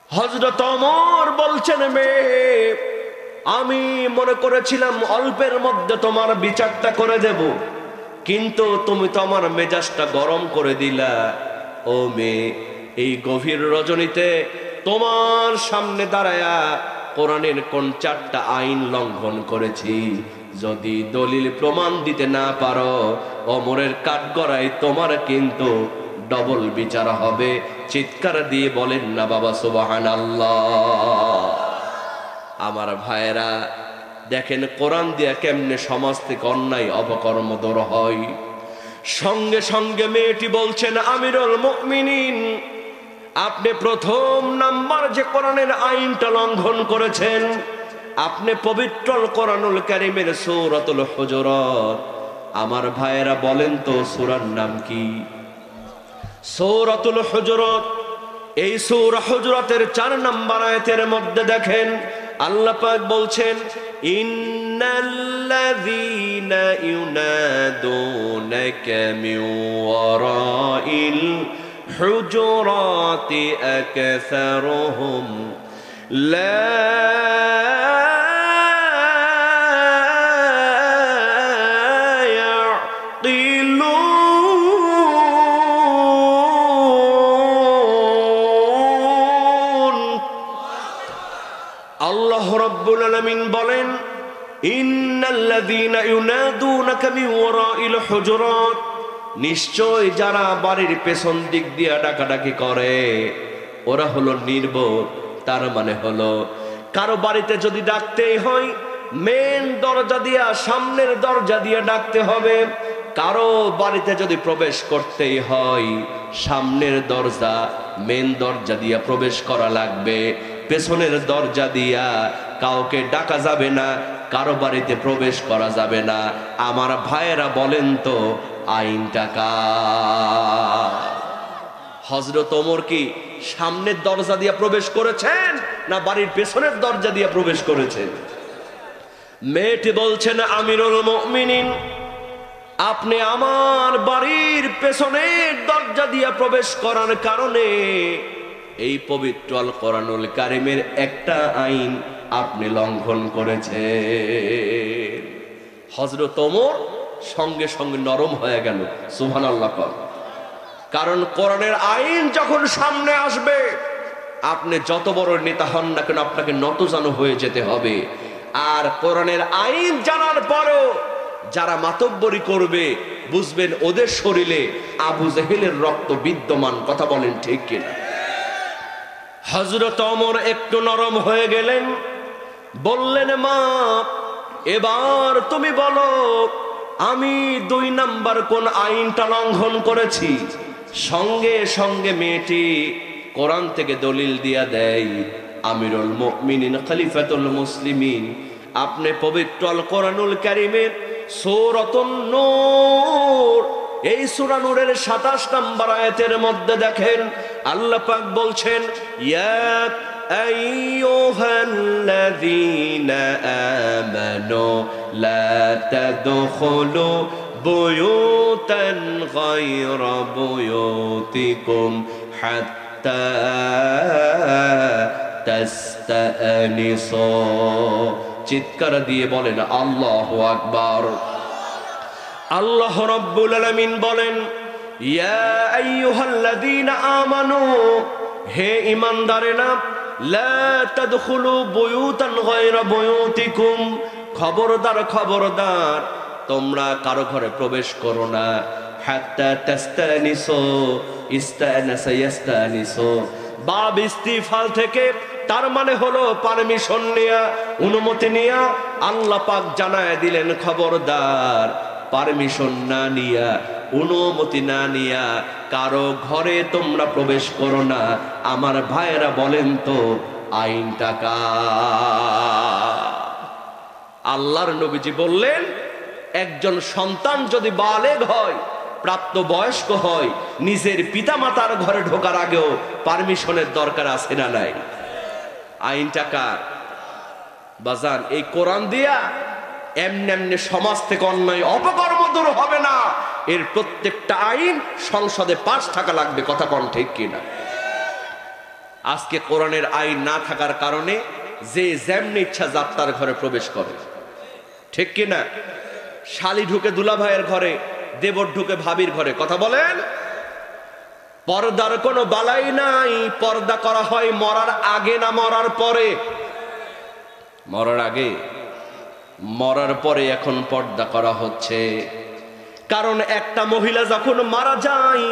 হযরত ওমর বলছেন, মেয়ে আমি মনে করেছিলাম অল্পের মধ্যে তোমার বিচারটা করে দেব, কিন্তু তুমি তো আমার মেজাজটা গরম করে দিলা। ও মেয়ে, এই গভীর রজনীতে তোমার সামনে দাঁড়ায়া কোরআনের কোন 4টা আইন লঙ্ঘন করেছি, যদি দলিল প্রমাণ দিতে না পারো, ওমরের কাঠগড়ায় তোমার কিন্তু ডবল বিচার হবে, চিৎকার দিয়ে বলেন না বাবা সুবহানাল্লাহ। আমার ভাইয়েরা দেখেন কোরআন দিয়া কেমনে সমাজ থেকে অন্যায় অপকর্ম দূর হয়। সঙ্গে সঙ্গে মেয়েটি বলছেন, আমিরুল মুমিনিন, আপনি প্রথম নাম্বার যে কোরআনের আইনটা লঙ্ঘন করেছেন, আপনি পবিত্র কোরআনুল কারীমের সূরাতুল হুজুরাত। আমার ভাইয়েরা বলেন তো সূরার নাম কি? সূরাতুল হুজুরাত। এই সূরা হুজুরাতের 4 নম্বর আয়াতের মধ্যে দেখেন আল্লাহ পাক বলছেন, ইন্নাল্লাযীনা ইউনাদুনাকা মিন ওয়ারাইল হুজুরাতি আকসারুহুম লা আল্লাহ রাব্বুল আলামিন বলেন, ইন্নাল্লাযীনা ইউনাদুনাকা মিন ওয়ারাইল হুজুরাত, নিশ্চয় যারা বাড়ির পেছন দিক দিয়ে ডাকাডাকি করে ওরা হলো নির্বোধ। তার মানে হলো কারো বাড়িতে যদি ডাকতেই হয় মেন দরজা দিয়া, সামনের দরজা দিয়ে ডাকতে হবে। কারো বাড়িতে যদি প্রবেশ করতেই হয় সামনের দরজা, মেন দরজা দিয়া প্রবেশ করা লাগবে। পেছনের দরজা দিয়া কাউকে ডাকা যাবে না, কারো বাড়িতে প্রবেশ করা যাবে না। আমার ভাইয়েরা বলেন তো আইনটা কার? হযরত ওমর কি সামনের দরজা দিয়ে প্রবেশ করেছেন না বাড়ির পেছনের দরজা দিয়ে প্রবেশ করেছেন? মেয়েটি বলছেন, আমিরুল মুমিনিন, আপনি আমার বাড়ির পেছনের দরজা দিয়ে প্রবেশ করার কারণে এই পবিত্র আল কোরআনুল কারীমের একটা আইন আপনি লঙ্ঘন করেছেন। হযরত ওমর সঙ্গে সঙ্গে নরম হয়ে গেল। সুবহানাল্লাহ। কারণ কোরআনের আইন যখন সামনে আসবে আপনি যত বড় নেতা হন না কেন আপনাকে নতজানু হয়ে যেতে হবে। আর কোরআনের আইন জানার পরও যারা মাতব্বরি করবে বুঝবেন ওদের শরীরে আবু জেহেলের রক্ত বিদ্যমান। কথা বলেন ঠিক কিনা? হযরত ওমর একটু নরম হয়ে গেলেন, বললেন, মা এবার তুমি বলো আমি 2 নাম্বার কোন আইনটা লঙ্ঘন করেছি? সঙ্গে সঙ্গে মেয়েটি কোরআন থেকে দলিল দিয়া দেয়, আমিরুল মুমিনিন খলিফাতুল মুসলিমিন, আপনি পবিত্র আল কোরআনুল কারীমের সূরাতুন নূর, এই সূরা নূরের 27 নম্বর আয়াতের মধ্যে দেখেন আল্লাহ পাক বলছেন, ইয়া আইয়ুহাল্লাযীনা আমানু লা তাদখুলু বুয়ুতান গায়রা বুয়ুতিকুম হাত্তা তাস্তানিসু। চিৎকার দিয়ে বলেন আল্লাহু আকবার। আল্লাহ রাব্বুল আলামিন বলেন, ইয়া আইয়ুহাল্লাযীনা আমানু, হে ঈমানদারেরা, লা তাদখুলু বুয়ুতান গায়রা বুয়ুতিকুম, খবরদার খবরদার তোমরা কারো ঘরে প্রবেশ করো না। হাত্তা তাস্তানিসু, ইস্তানাসা ইয়াস্তানিসু, বাব ইস্তিফাল থেকে, তার মানে হলো পারমিশন নেয়া, অনুমতি নেয়া। আল্লাহ পাক জানায় দিলেন খবরদার পারমিশন না নিয়া, অনুমতি না নিয়া কারো ঘরে তোমরা প্রবেশ করো না। আমার ভাইয়েরা বলেন তো আইনটা কার? আল্লাহর নবীজি বললেন, একজন সন্তান যদি বালেগ হয়, প্রাপ্ত বয়স্ক হয়, নিজের পিতামাতার ঘরে ঢোকার আগেও পারমিশনের দরকার আছে না নাই? আইনটা কার? বাজান, এই কোরআন দিয়া এমনি এমনি সমাজ থেকে অন্যায় অপকর্ম দূর হবে না। এর প্রত্যেকটা আইন সংসদে পাস থাকা লাগবে। কথা কোন ঠিক কিনা? আজকে কোরআনের আইন না থাকার কারণে যে যেমনি ইচ্ছা যাত্রার ঘরে প্রবেশ করে, ঠিক কিনা? শালি ঢুকে দুলা ভাইয়ের ঘরে, দেবর ঢুকে ভাবির ঘরে। কথা বলেন। পর্দার কোনো বালাই নাই। পর্দা করা হয় মরার আগে না মরার পরে? মরার আগে। মরার পরে এখন পর্দা করা হচ্ছে। কারণ একটা মহিলা যখন মারা যায়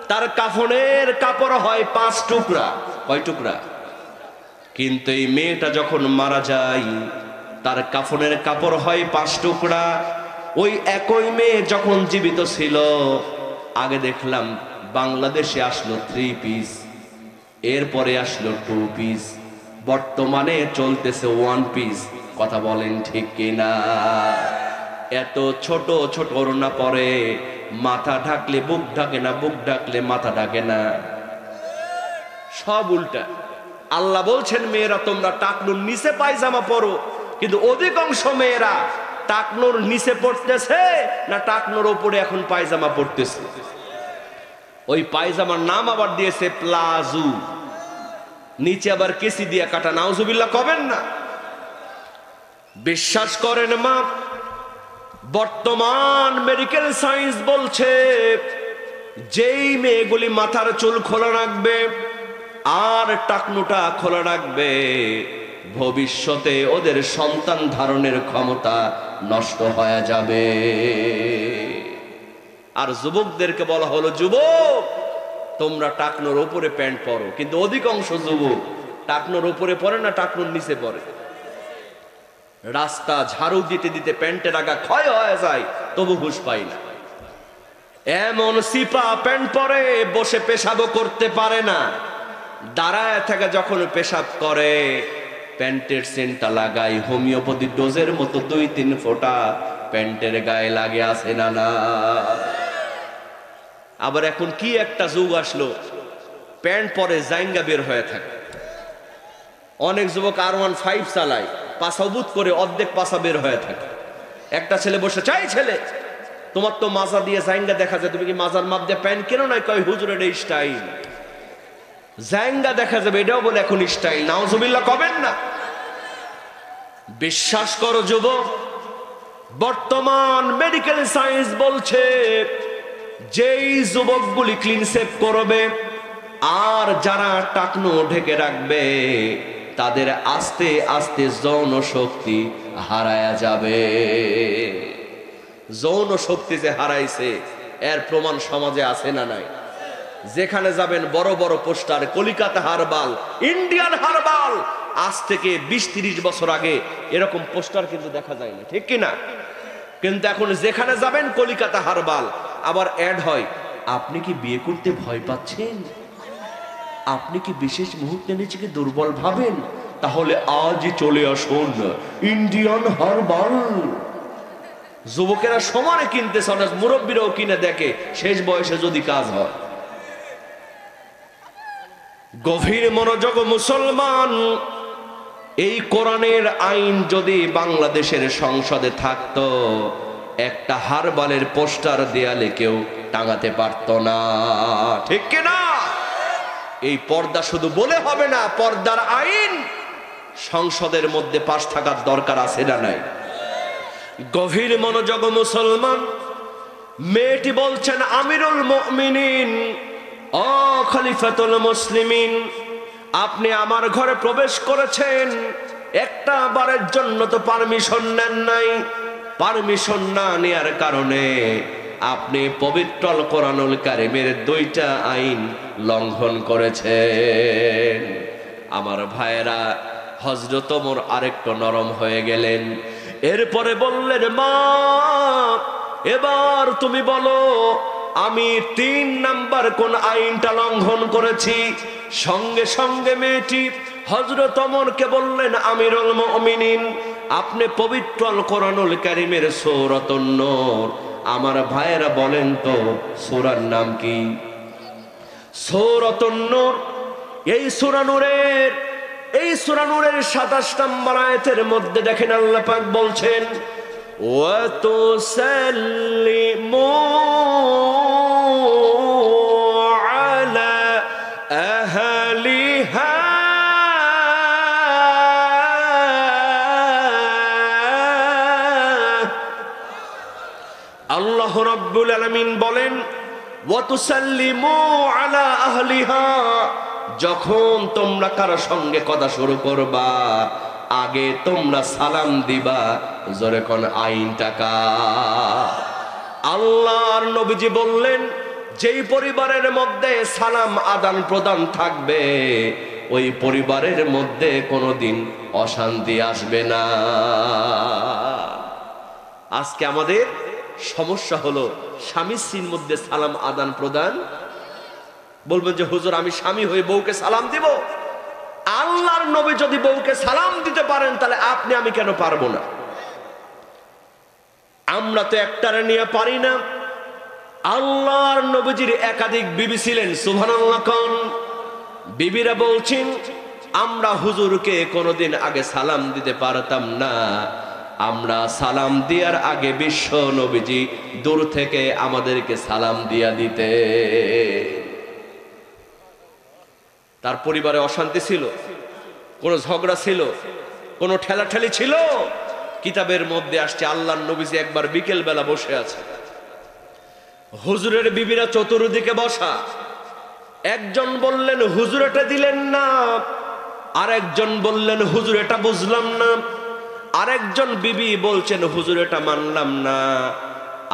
তার কাফনের কাপড় হয় 5 টুকরা। কয় টুকরা? কিন্তু এই মেয়েটা যখন মারা যায় তার কাফনের কাপড় হয় 5 টুকরা। ওই একই মেয়ে যখন জীবিত ছিল, আগে দেখলাম বাংলাদেশে আসলো 3 পিস, এরপরে আসলো 2 পিস, বর্তমানে চলতেছে 1 পিস। কথা বলেন ঠিক কিনা? এত ছোট ছোট ওড়না পরে, মাথা ঢাকলে বুক ঢাকে না, বুক ঢাকলে মাথা ঢাকে না, সব উল্টা। আল্লাহ বলছেন মেয়েরা তোমরা টাকনুর নিচে পায়জামা পরো, কিন্তু অধিকাংশ মেয়েরা টাকনুর নিচে পড়তেছে না টাকনুর উপরে এখন পায়জামা পড়তেছে। ওই পায়জামার নাম আবার দিয়েছে প্লাজো, নিচে আবার কেসি দিয়ে কাটা। নাউজুবিল্লাহ কবেন না। বিশ্বাস করেন মা, বর্তমান মেডিকেল সায়েন্স বলছে যেই মেয়েগুলি মাথার চুল খোলা রাখবে আর টাকনুটা খোলা রাখবে, ভবিষ্যতে ওদের সন্তান ধারণের ক্ষমতা নষ্ট হয়ে যাবে। আর যুবকদেরকে বলা হলো, যুবক তোমরা টাকনুর উপরে প্যান্ট পরো, কিন্তু অধিকাংশ যুবক টাকনুর উপরে পরে না, টাকনুর নিচে পরে। রাস্তা ঝাড়ু দিতে দিতে প্যান্টের আগা ক্ষয় হয়ে যায়, তবু হুঁশ পাই না। এমন সিপা প্যান্ট পরে বসে পেশাবও করতে পারে না, দাঁড়ায় থেকে যখন পেশাব করে প্যান্টের সেন্টটা লাগাই হোমিওপ্যাথি ডোজের মতো 2-3 ফোঁটা প্যান্টের গায়ে লাগে, আসে না না। আবার এখন কি একটা যুগ আসলো, প্যান্ট পরে জাইঙ্গা বের হয়ে থাকে। অনেক যুবক R15 চালায়, পাছা বুত করে অর্ধেক পাছা বের হয়ে থাকে। একটা ছেলে বসে, চাই ছেলে তোমার তো মাজা দিয়ে জাইঙ্গা দেখা যায়, তুমি কি মাজার মাপ দিয়ে প্যান্ট কেন? নয় কয় হুজুরের এই স্টাইল, জাইঙ্গা দেখা যাবে, এটাও বলে এখন স্টাইল। নাউজুবিল্লাহ কবেন না। বিশ্বাস করো যুবক, বর্তমান মেডিকেল সায়েন্স বলছে যেই যুবকগুলি ক্লিন শেভ করবে আর যারা টাকনো ঢেকে রাখবে, তাদের আস্তে আস্তে যৌন শক্তি হারায়া যাবে। যৌন শক্তি যে হারাইছে এর প্রমাণ সমাজে আছে না নাই? যেখানে যাবেন বড় বড় poster, Kolikata herbal, Indian herbal. আজ থেকে 20-30 বছর আগে এরকম পোস্টার কিন্তু দেখা যায় না, ঠিক কিনা? কিন্তু এখন যেখানে যাবেন কলিকাতা হারবাল। আবার অ্যাড হয়, আপনি কি বিয়ে করতে ভয় পাচ্ছেন? আপনি কি বিশেষ মুহূর্তে নিজেকে দুর্বল ভাবেন? তাহলে আজই চলে আসুন ইন্ডিয়ান হারবাল। যুবকেরা সমানে কিনতেছে, অনেক মুরব্বীরাও কিনে দেখে, শেষ বয়সে যদি কাজ হয়। গভীর মনোযোগ মুসলমান, এই কোরআনের আইন যদি বাংলাদেশের সংসদে থাকতো, একটা হারবালের পোস্টার দেয়ালে কেউ টাঙাতে পারত না, ঠিক কিনা? এই পর্দা শুধু বলে হবে না, পর্দার আইন সংসদের মধ্যে পাশ থাকার দরকার আছে না নাই? গভীর মনোযোগ মুসলমান, মেয়েটি বলছেন, আমিরুল মুমিনিন ও খলিফাতুল মুসলিমিন, আপনি আমার ঘরে প্রবেশ করেছেন, একটা বারের জন্য তো পারমিশন নেন নাই। পারমিশন না নেয়ার কারণে আপনি পবিত্র আল কোরআনুল কারীমের 2টা আইন লঙ্ঘন করেছেন। আমার ভাইয়েরা, হযরত ওমর আরেকটু নরম হয়ে গেলেন। এরপরে বললেন, মা এবার তুমি বলো আমি 3 নাম্বার কোন আইনটা লঙ্ঘন করেছি? সঙ্গে সঙ্গে মেয়েটি হযরত ওমরকে বললেন, আমিরুল মুমিনিন, আপনি পবিত্র আল কোরআনুল কারীমের সূরাতুন নূর, আমার ভাইয়েরা বলেন তো সূরার নাম কি? সূরাতুন নূর। এই সূরা নূরের 27 নম্বর আয়াতের মধ্যে দেখেন আল্লাহ পাক বলছেন, ওয়া তুসাল্লিমু আলা আহলিহা আল্লাহ রাব্বুল আলামিন বলেন, ওয়া তুসাল্লিমু আলা আহলিহা, যখন তোমরা কারো সঙ্গে কথা শুরু করবা আগে তোমরা সালাম দিবা। জোরে কোন আইনটা কার? আল্লাহর নবীজি বললেন, যেই পরিবারের মধ্যে সালাম আদান প্রদান থাকবে ওই পরিবারের মধ্যে কোনোদিন অশান্তি আসবে না। আজকে আমাদের সমস্যা হলো স্বামী স্ত্রীর মধ্যে সালাম আদান প্রদান। বলবেন যে হুজুর আমি স্বামী হয়ে বউকে সালাম দিব। আল্লাহর নবী যদি বউকে সালাম দিতে পারেন তাহলে আপনি আমি কেন পারবো না? আমরা তো একটারে নিয়ে পারি না। আল্লাহর নবীজির একাধিক বিবি ছিলেন, সুবহানাল্লাহ কোন বিবিরা বলছেন আমরা হুজুরকে কোনোদিন আগে সালাম দিতে পারতাম না, আমরা সালাম দেওয়ার আগে বিশ্ব নবীজি দূর থেকে আমাদেরকে সালাম দিয়া দিতে। তার পরিবারে অশান্তি ছিল, কোনো ঝগড়া ছিল, কোনো ঠেলাঠেলি ছিল। কিতাবের মধ্যে আসছে আল্লাহর নবীজি একবার বিকেল বেলা বসে আছে, হুজুরের বিবিরা চতুর্দিকে বসা। একজন বললেন হুজুর এটা দিলেন না, আরেকজন বললেন হুজুর এটা বুঝলাম না, আরেকজন বিবি বলছেন হুজুর এটা মানলাম না।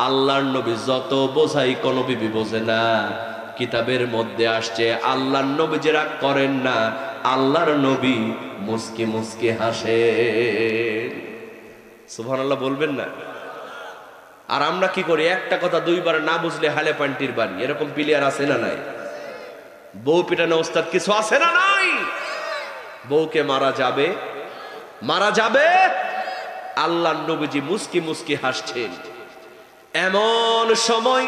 আল্লাহর নবী যত বোঝাই কোনো বিবি বোঝে না। কিতাবের মধ্যে আসছে আল্লাহর নবী যে রাগ করেন না, আল্লাহর নবী মুস্কি মুস্কি হাসেন। সুবহানাল্লাহ বলবেন না? আর আমরা কি করি, একটা কথা দুইবার না বুঝলে হালে পান্টির বাড়ি, এরকম প্লেয়ার আছে না নাই? বউ পিটানো ওস্তাদ কিছু আছে না নাই? বউকে মারা যাবে, মারা যাবে। আল্লাহর নবীজি মুস্কি মুস্কি হাসছেন। এমন সময়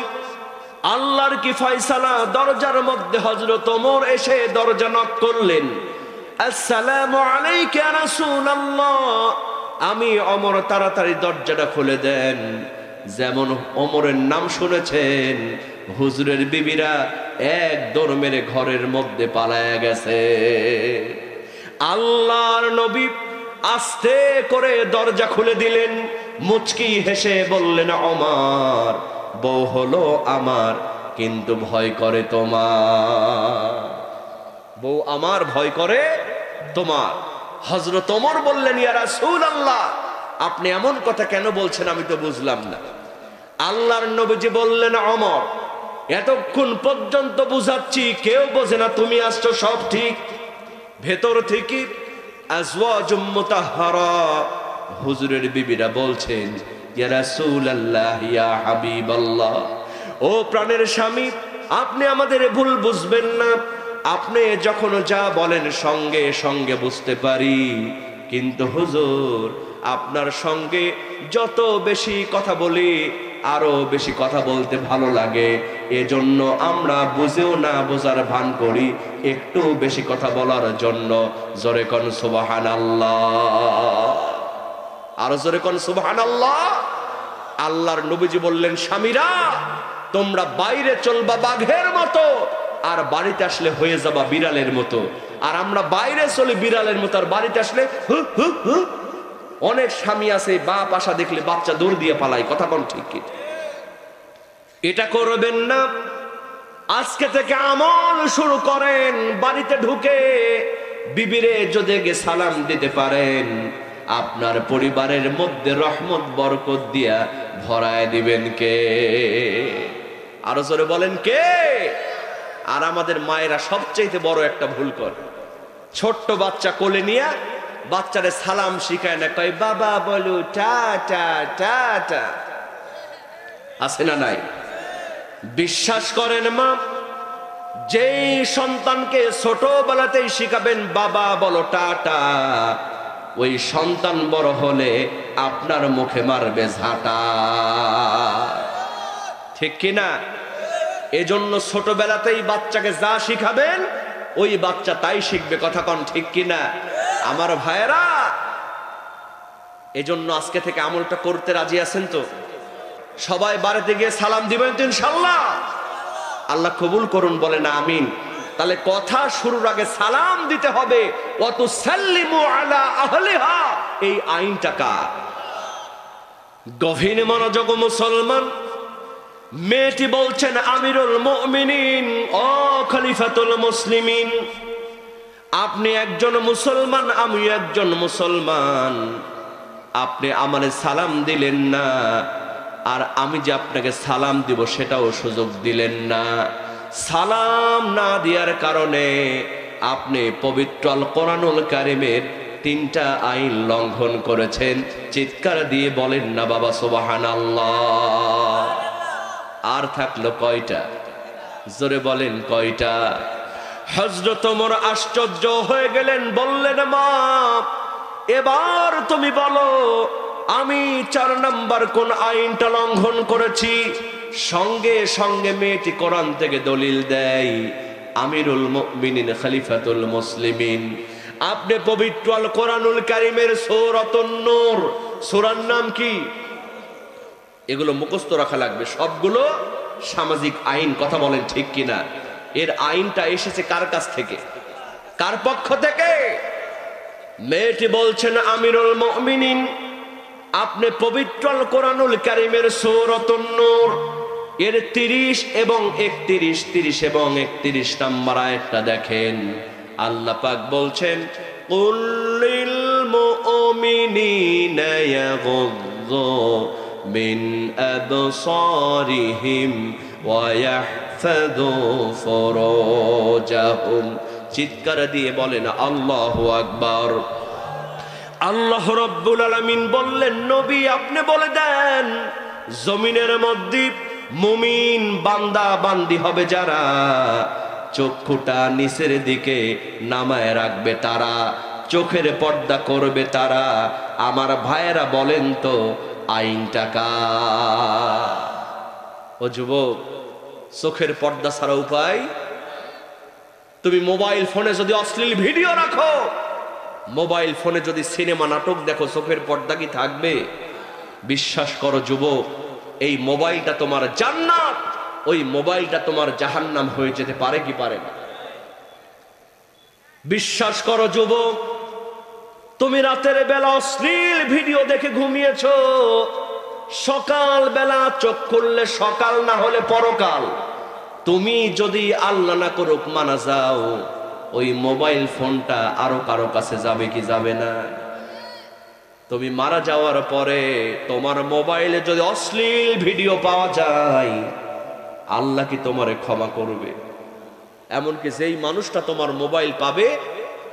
আল্লাহর কি ফয়সালা, দরজার মধ্যে হযরত ওমর এসে দরজা নক করলেন। আসসালামু আলাইকা ইয়া রাসূলুল্লাহ। আমি ওমর, তাড়াতাড়ি দরজাটা খুলে দেন। যেমন ওমরের নাম শুনেছেন হুজুরের বিবিরা এক দৌড় মেরে ঘরের মধ্যে পালায়া গেছে। আল্লাহর নবী আস্তে করে দরজা খুলে দিলেন, মুচকি হেসে বললেন ওমর, বউ হলো আমার কিন্তু ভয় করে তোমার। বউ আমার ভয় করে তোমার। হযরত ওমর বললেন ইয়া রাসূলুল্লাহ আপনি এমন কথা কেন বলছেন আমি তো বুঝলাম না। আল্লাহর নবীজি বললেন ওমর এতক্ষণ পর্যন্ত বুঝাচ্ছি কেউ বোঝে না, তুমি আসছো সব ঠিক। ভেতর থেকে আজওয়াজুম মুতাহহারা হুজুরের বিবিরা বলছেন ইয়া রাসূলুল্লাহ ইয়া হাবিবাল্লাহ, ও প্রাণের স্বামী আপনি আমাদের ভুল বুঝবেন না। আপনি যখন যা বলেন সঙ্গে সঙ্গে বুঝতে পারি, কিন্তু হুজুর আপনার সঙ্গে যত বেশি কথা বলি আরো বেশি কথা বলতে ভালো লাগে, এজন্য আমরা বুঝেও না বোঝার ভান করি একটু বেশি কথা বলার জন্য। জোরে কোন সুবহানাল্লাহ, আরো জোরে কোন সুবহানাল্লাহ। আল্লাহর নবীজি বললেন স্বামীরা তোমরা বাইরে চলবা বাঘের মতো, আর বাড়িতে আসলে হয়ে যাবা বিড়ালের মতো। আর আমরা বাইরে চলি বিড়ালের মতো, আর বাড়িতে আসলে হু হু হু। অনেক স্বামী আছে বাপ আসা দেখলে বাচ্চা দৌড় দিয়ে পালায়, কথা কোন ঠিক কি? এটা করবেন না। আজকে থেকে আমল শুরু করেন। বাড়িতে ঢুকে বিবিরে যদি সালাম দিতে পারেন আপনার পরিবারের মধ্যে রহমত বরকত দিয়া ভরায় দিবেন কে? আরো জোরে বলেন কে? আর আমাদের মায়েরা সবচেয়ে বড় একটা ভুল করে, ছোট্ট বাচ্চা কোলে নিয়ে বাচ্চারে সালাম শিখায় না, কয় বাবা বলো টাটা টাটা। আছে না নাই? বিশ্বাস করেন মা, যেই সন্তানকে ছোটবেলাতেই শিখাবেন বাবা বলো টাটা, ওই সন্তান বড় হলে আপনার মুখে মারবে ঝাঁটা। ঠিক কিনা? এজন্য ছোটবেলাতেই বাচ্চাকে যা শিখাবেন ওই বাচ্চা তাই শিখবে, কথা কন ঠিক কিনা? আমার ভাইয়েরা, এজন্য আজকে থেকে আমলটা করতে রাজি আছেন তো? সবাই বাড়িতে গিয়ে সালাম দিবেন তো ইনশাআল্লাহ? আল্লাহ কবুল করুন, বলেন আমিন। তাহলে কথা শুরুর আগে সালাম দিতে হবে। ওয়াতুসাল্লিমু আলা আহলিহা, এই আইনটা কার? গভীর মনোযোগ মুসলমান। মেয়েটি বলছেন আমিরুল মুমিনিন ও খলিফাতুল মুসলিমিন, আপনি একজন মুসলমান, আমি একজন মুসলমান, আপনি আমারে সালাম দিলেন না, আর আমি যে আপনাকে সালাম দিব সেটাও সুযোগ দিলেন না। সালাম না দেওয়ার কারণে আপনি পবিত্র আল কোরআনুল কারীমের 3টা আইন লঙ্ঘন করেছেন। চিৎকার দিয়ে বলেন না বাবা সুবহানাল্লাহ। আর থাকলো কয়টা? জোরে বলেন কয়টা? হযরত ওমর আশ্চর্য হয়ে গেলেন, বললেন মা এবার তুমি বলো আমি 4 নাম্বার কোন আইনটা লঙ্ঘন করেছি? সঙ্গে সঙ্গে মেয়েটি কোরআন থেকে দলিল দেয়, আমিরুল মুমিনিন খলিফাতুল মুসলিমিন আপনি পবিত্র আল কোরআনুল কারীমের সূরাতুন নূর, সূরার নাম কি? এগুলো মুখস্থ রাখা লাগবে সবগুলো। সামাজিক আইন, কথা বলেন ঠিক কিনা? এর আইনটা এসেছে কার কাছ থেকে, কার পক্ষ থেকে? মেয়েটি বলছেন আমিরুল মুমিনিন আপনি পবিত্র আল কোরআনুল কারীমের সূরাতুন নূর এর 30 এবং 31 নাম্বার আয়াতটা দেখেন। আল্লাহ পাক বলছেন কুল লিল মুমিনিনা ইয়াগুযযু মিন আবসারিহিম ওয়া ইয়াহফাযু ফুরুজাহুম। চিৎকার দিয়ে বলেন আল্লাহু আকবার। আল্লাহ রাব্বুল আলামিন বললেন নবী আপনি বলে দেন জমিনের মধ্যে মুমিন বান্দা বান্দি হবে যারা, চক্ষুটা নিচের দিকে নামায় রাখবে তারা, চোখের পর্দা করবে তারা। আমার ভাইয়েরা বলেন তো আইনটা কার? ও যুবক, চোখের পর্দা ছাড়া উপায়? তুমি মোবাইল ফোনে যদি অশ্লীল ভিডিও রাখো, মোবাইল ফোনে যদি সিনেমা নাটক দেখো, চোখের পর্দা কি থাকবে? বিশ্বাস করো যুবক, এই মোবাইলটা তোমার জান্নাত, ওই মোবাইলটা তোমার জাহান্নাম হয়ে যেতে পারে কি পারে না? বিশ্বাস করো যুবক, তুমি রাতের বেলা অশ্লীল ভিডিও দেখে ঘুমিয়েছো, সকাল বেলা চোখ খুললে সকাল না হলে পরকাল। তুমি যদি আল্লাহ না করুক মানা যাও, ওই মোবাইল ফোনটা আরো কারো কাছে যাবে কি যাবে না? তুমি মারা যাওয়ার পরে তোমার মোবাইলে যদি অশ্লীল ভিডিও পাওয়া যায়, আল্লাহ কি তোমারে ক্ষমা করবে? এমনকি যেই মানুষটা তোমার মোবাইল পাবে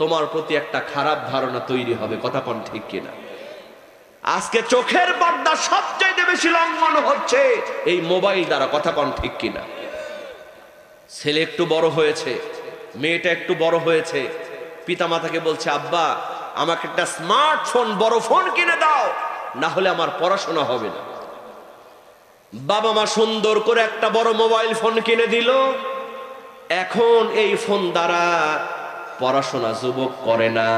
তোমার প্রতি একটা খারাপ ধারণা তৈরি হবে। কথা কোন ঠিক কিনা? আজকে চোখের পর্দা সবচেয়ে বেশি লঙ্ঘন হচ্ছে এই মোবাইল দ্বারা। কথা কোন ঠিক কিনা? ছেলে একটু বড় হয়েছে, মেয়েটা একটু বড় হয়েছে, পিতামাতাকে বলছে আব্বা আমাকে একটা স্মার্টফোন, বড় ফোন কিনে দাও, না হলে আমার পড়াশোনা হবে না। বাবা মা সুন্দর করে একটা বড় মোবাইল ফোন কিনে দিল। এখন এই ফোন দ্বারা পড়াশোনা যুবক করে না,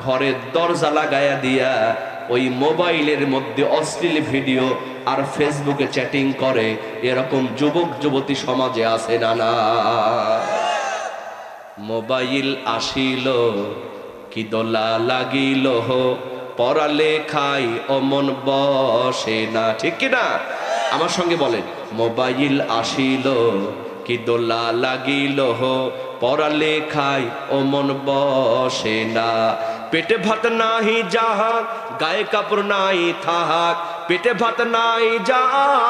ঘরের দরজা লাগায়া দিয়া ওই মোবাইলের মধ্যে অশ্লীল ভিডিও আর ফেসবুকে চ্যাটিং করে। এরকম যুবক যুবতী সমাজে আছে না? না, মোবাইল আসিল কি দোলা লাগিল, পড়ালে খাই অমন বসে না। ঠিক কিনা? আমার সঙ্গে বলেন মোবাইল আসিল কি দোলা লাগিল, পড়ালে খাই অমন বসে না। পেটে ভাত নাই যাহাক, গায়ে কাপড় নাই থাক, পেটে ভাত নাই যাহাক,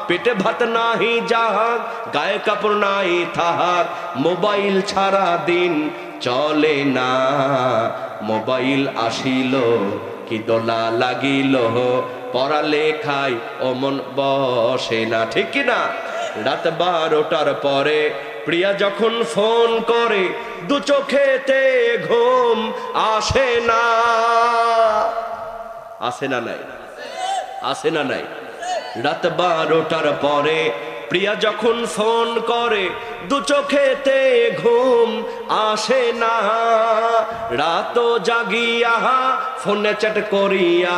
পেটে ভাত নাই যাহাক, গায়ে কাপড় নাই থাক, মোবাইল ছাড়া দিন চলে না। মোবাইল আসিল কি দোলা লাগিল, পড়ালে খাই অমন বসে না। ঠিক কিনা? রাত 12টার পরে প্রিয়া যখন ফোন করে, দু চোখেতে ঘুম আসে না। আসে না নাই? আসে না নাই? রাত 12টার পরে প্রিয়া যখন ফোন করে, দু চোখেতে ঘুম আসে না। রাত জাগিয়া ফোনে চ্যাট করিয়া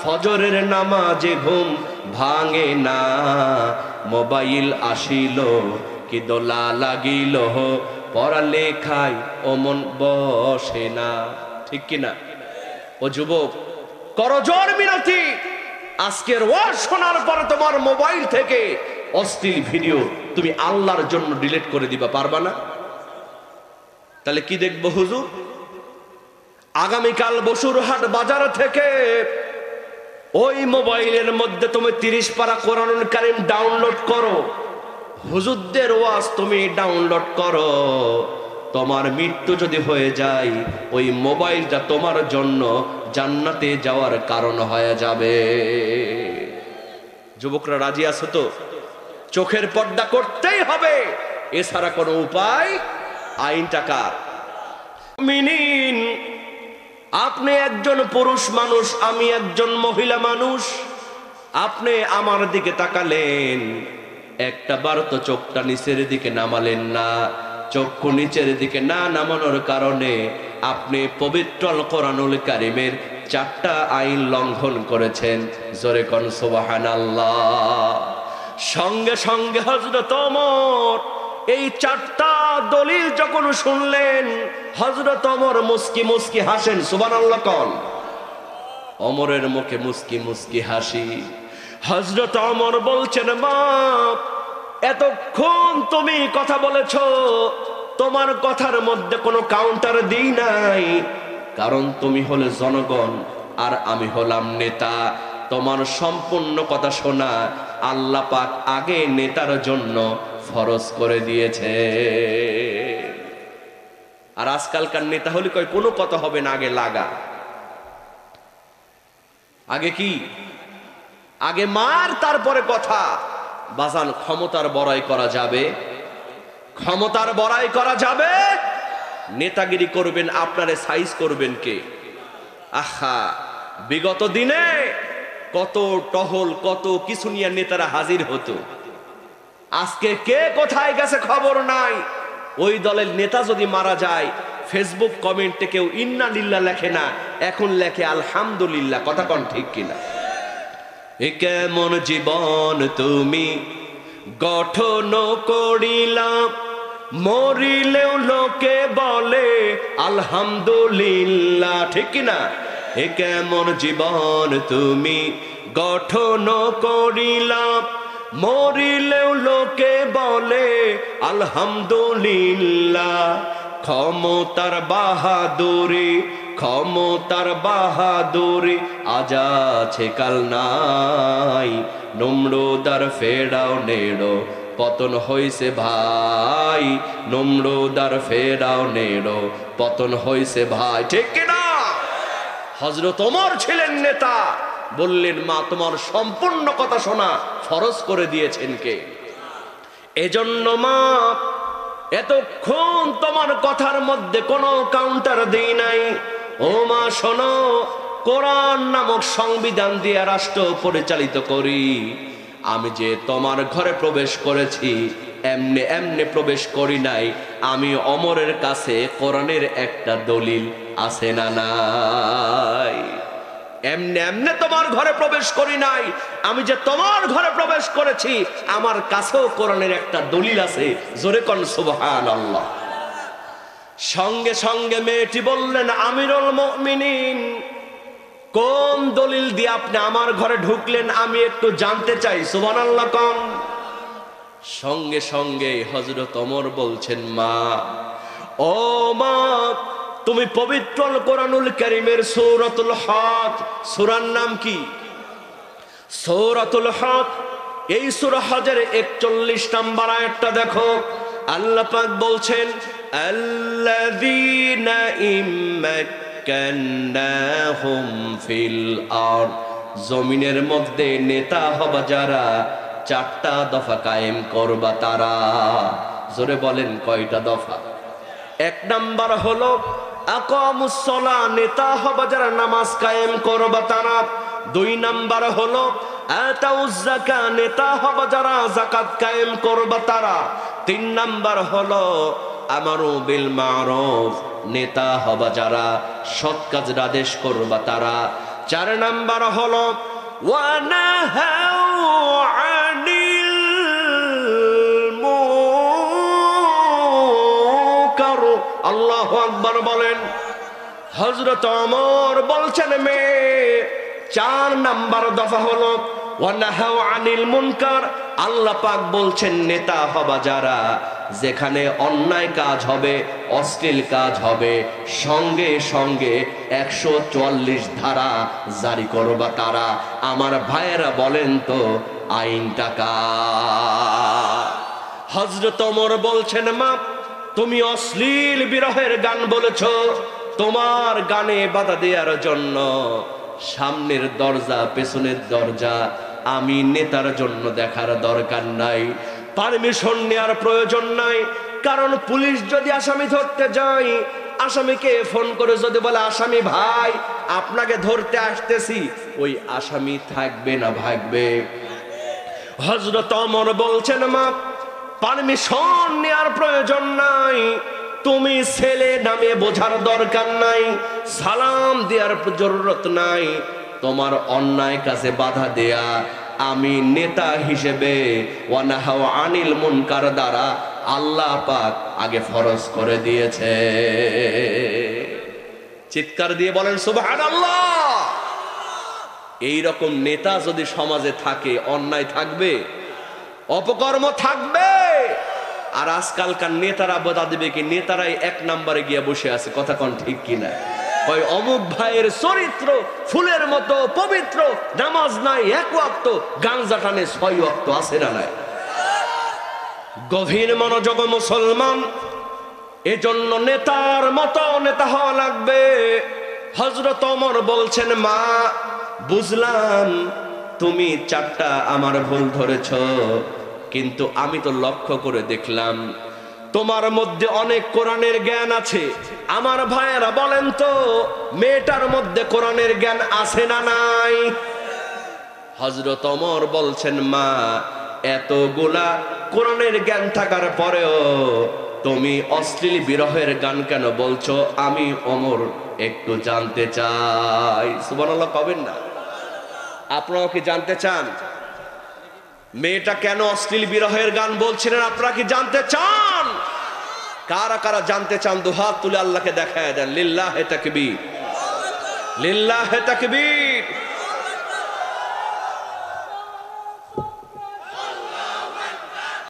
ফজরের নামাজে ঘুম ভাঙে না। মোবাইল আসিল কি দোলা লাগিল, পড়ালেখায় অমন বসে না। ঠিক কিনা? ও যুবক, করজোর মিনতি, আজকের ওয়াজ শোনার পরে তোমার মোবাইল থেকে অশ্লীল ভিডিও তুমি আল্লাহর জন্য ডিলিট করে দিবা, পারবা না? তাহলে কি দেখবো হুজুর? আগামীকাল বসুরহাট বাজার থেকে ওই মোবাইলের মধ্যে তুমি 30 পারা কোরআনুল কারীম ডাউনলোড করো, হুজুরদের ওয়াজ তুমি ডাউনলোড করো। তোমার মৃত্যু যদি হয়ে যায়, ওই মোবাইলটা তোমার জন্য জান্নাতে যাওয়ার কারণ হয়ে যাবে। যুবকরা রাজি আছো তো? চোখের পর্দা করতেই হবে, এছাড়া কোনো উপায়। আইনটা কার? মিনিন, আপনি একজন পুরুষ মানুষ, আমি একজন মহিলা মানুষ। আপনি আমার দিকে তাকালেন, একটা বার তো চোখটা নিচের দিকে নামালেন না। চক্ষু নিচের দিকে না নামানোর কারণে আপনি পবিত্র আল কোরআনুল কারীমের 4টা আইন লঙ্ঘন করেছেন। জোরে কোন সুবহানাল্লাহ। সঙ্গে সঙ্গে হযরত ওমর এই 4টা দলিল যখন শুনলেন, হযরত ওমর মুস্কি মুস্কি হাসেন। সুবহানাল্লাহ কোন। ওমরের মুখে মুস্কি মুস্কি হাসি। হযরত ওমর বলছেন, মা এতক্ষণ তুমি কথা বলেছো, তোমার কথার মধ্যে কোনো কাউন্টার দিই নাই, কারণ তুমি হলে জনগণ আর আমি হলাম নেতা। তোমার সম্পূর্ণ কথা শোনা আল্লাহ পাক আগে নেতার জন্য ফরজ করে দিয়েছে। আর আজকালকার নেতা হলে কয় কোনো কথা হবে না, আগে লাগা। আগে কি? আগে মার, তারপরে কথা। বাজান, ক্ষমতার বড়াই করা যাবে? ক্ষমতার বড়াই করা যাবে? নেতাগিরি করবেন, আপনারে সাইজ করবেন কে? আহা, বিগত দিনে কত টহল, কত কিছু নিয়ে নেতারা হাজির হতো। আজকে কে কোথায় গেছে খবর নাই। ওই দলের নেতা যদি মারা যায়, ফেসবুক কমেন্টে কেউ ইন্না লিল্লাহ লেখে না, এখন লেখে আলহামদুলিল্লাহ। কথা কোন ঠিক কিনা? এ কেমন জীবন তুমি গঠন করিলাম, মরিলেও লোকে বলে আলহামদুলিল্লাহ। ঠিক কিনা? এ কেমন জীবন তুমি গঠন করিলাম, মরিলেও লোকে বলে আলহামদুলিল্লাহ। ক্ষমতার বাহাদুরি, ক্ষমতার বাহাদুরি আজ আছে কাল নাই, নমরুদার ফেরাউনেরও পতন হইছে ভাই, নমরুদার ফেরাউনেরও পতন হইছে ভাই। ঠিক কিনা? হযরত ওমর ছিলেন নেতা, বললেন, মা তোমার সম্পূর্ণ কথা শোনা ফরজ করে দিয়েছেন কে? এজন্য মা এতক্ষণ তোমার কথার মধ্যে কোনো কাউন্টার দেই নাই। ও মা শোনো, কোরআন নামক সংবিধান দিয়ে রাষ্ট্র পরিচালিত করি। আমি যে তোমার ঘরে প্রবেশ করেছি, এমনে এমনে প্রবেশ করি নাই। আমি ওমরের কাছে কোরআনের একটা দলিল আছে না নাই? এমনে এমনে তোমার ঘরে প্রবেশ করি নাই। আমি যে তোমার ঘরে প্রবেশ করেছি, আমার কাছেও কোরআনের একটা দলিল আছে। জোরে কোন সুবহানাল্লাহ। সঙ্গে সঙ্গে মেয়েটি বললেন, আমিরুল মুমিনিন, কোন দলিল দিয়ে আপনি আমার ঘরে ঢুকলেন আমি একটু জানতে চাই। সুবহানাল্লাহ কোন। সঙ্গে সঙ্গে হযরত ওমর বলছেন, মা, ও মা, তুমি পবিত্র কোরআনুল কারীমের সূরাতুল হজ, সূরার নাম কি? সূরাতুল হজ। এই সূরা হজের 41 নম্বর আয়াতটা দেখো। আল্লাহ পাক বলছেন, আল্লাযীনা ইম্মাক্কান্নাহুম ফিল আরদ, জমিনের মধ্যে নেতা হবা যারা, 4টা দফা কায়েম করবা তারা। জোরে বলেন, কয়টা দফা? 1 নাম্বার হলো আকামুস সালাহ, নেতা হবা যারা নামাজ কায়েম করবা তারা। 2 নাম্বার হলো আতাউজ যাকাত, নেতা হবা যারা যাকাত কায়েম করবা তারা। 3 নাম্বার হলো আমারু বিল মারুফ, নেতা হবা যারা সৎ কাজের আদেশ করবা তারা। 4 নাম্বার হলো ওয়া নাহাউ আনিল মুনকার। আল্লাহু আকবার বলেন। হযরত ওমর বলছেন, মেয়ে 4 নাম্বার দফা হলো ওয়া নাহাউ আনিল মুনকার। আল্লাহ পাক বলছেন, নেতা হবা যারা যেখানে অন্যায় কাজ হবে, অশ্লীল কাজ হবে, সঙ্গে সঙ্গে 144 ধারা জারি করবা তারা। আমার ভাইয়েরা বলেন তো আইনটা কার? হযরত ওমর বলছেন, মা তুমি অশ্লীল বিরহের গান বলেছো, তোমার গানে বাধা দেওয়ার জন্য সামনের দরজা পেছনের দরজা আমি নেতার জন্য দেখার দরকার নাই, পারমিশন নেওয়ার প্রয়োজন নাই। কারণ পুলিশ যদি আসামি ধরতে যায়, আসামিকে ফোন করে যদি বলে আসামি ভাই আপনাকে ধরতে আসতেছি, ওই আসামি থাকবে না ভাগবে? হযরত ওমর বলছেন, মা পারমিশন নেওয়ার প্রয়োজন নাই, তুমি ছেলে নামে বোঝার দরকার নাই, সালাম দেওয়ার জরুরত নাই, তোমার অন্যায় কাজে বাধা দেয়া আমি নেতা হিসেবে ওয়ানাহাউ আনিল মুনকার দ্বারা আল্লাহ পাক আগে ফরজ করে দিয়েছে। চিৎকার দিয়ে বলেন সুবহানাল্লাহ। এই রকম নেতা যদি সমাজে থাকে, অন্যায় থাকবে, অপকর্ম থাকবে। আর আজকালকার নেতারা বাধা দিবে কি? নেতারাই 1 নম্বরে গিয়ে বসে আছে, কথা কোন ঠিক কিনা? ওই অমুক ভাইয়ের চরিত্র ফুলের মতো পবিত্র, নামাজ নাই 1 ওয়াক্ত, গাঞ্জা টানে 6 ওয়াক্ত, আছে না নাই? গভীর মনোযোগ মুসলমান, এজন্য নেতার মতো নেতা হওয়া লাগবে। হযরত ওমর বলছেন, মা বুঝলাম তুমি 4টা আমার ভুল ধরেছ, কিন্তু আমি তো লক্ষ্য করে দেখলাম তোমার মধ্যে অনেক কোরআনের জ্ঞান আছে। আমার ভাইয়েরা বলেন তো মেয়েটার মধ্যে কোরআনের জ্ঞান আছে না নাই? হযরত ওমর বলছেন, মা এতগুলা কোরআনের জ্ঞান থাকার পরেও তুমি অশ্লীল বিরহের গান কেন বলছো? আমি ওমর একটু জানতে চাই। সুবহানাল্লাহ কবেন না? আপনারা কি জানতে চান মেয়েটা কেন অশ্লীল বিরহের গান বলছিলেন? আপনারা কি জানতে চান? কারা কারা জানতে চান দুহাত তুলে আল্লাহকে দেখায় দেন। লিল্লাহে তাকবীর, লিল্লাহে তাকবীর।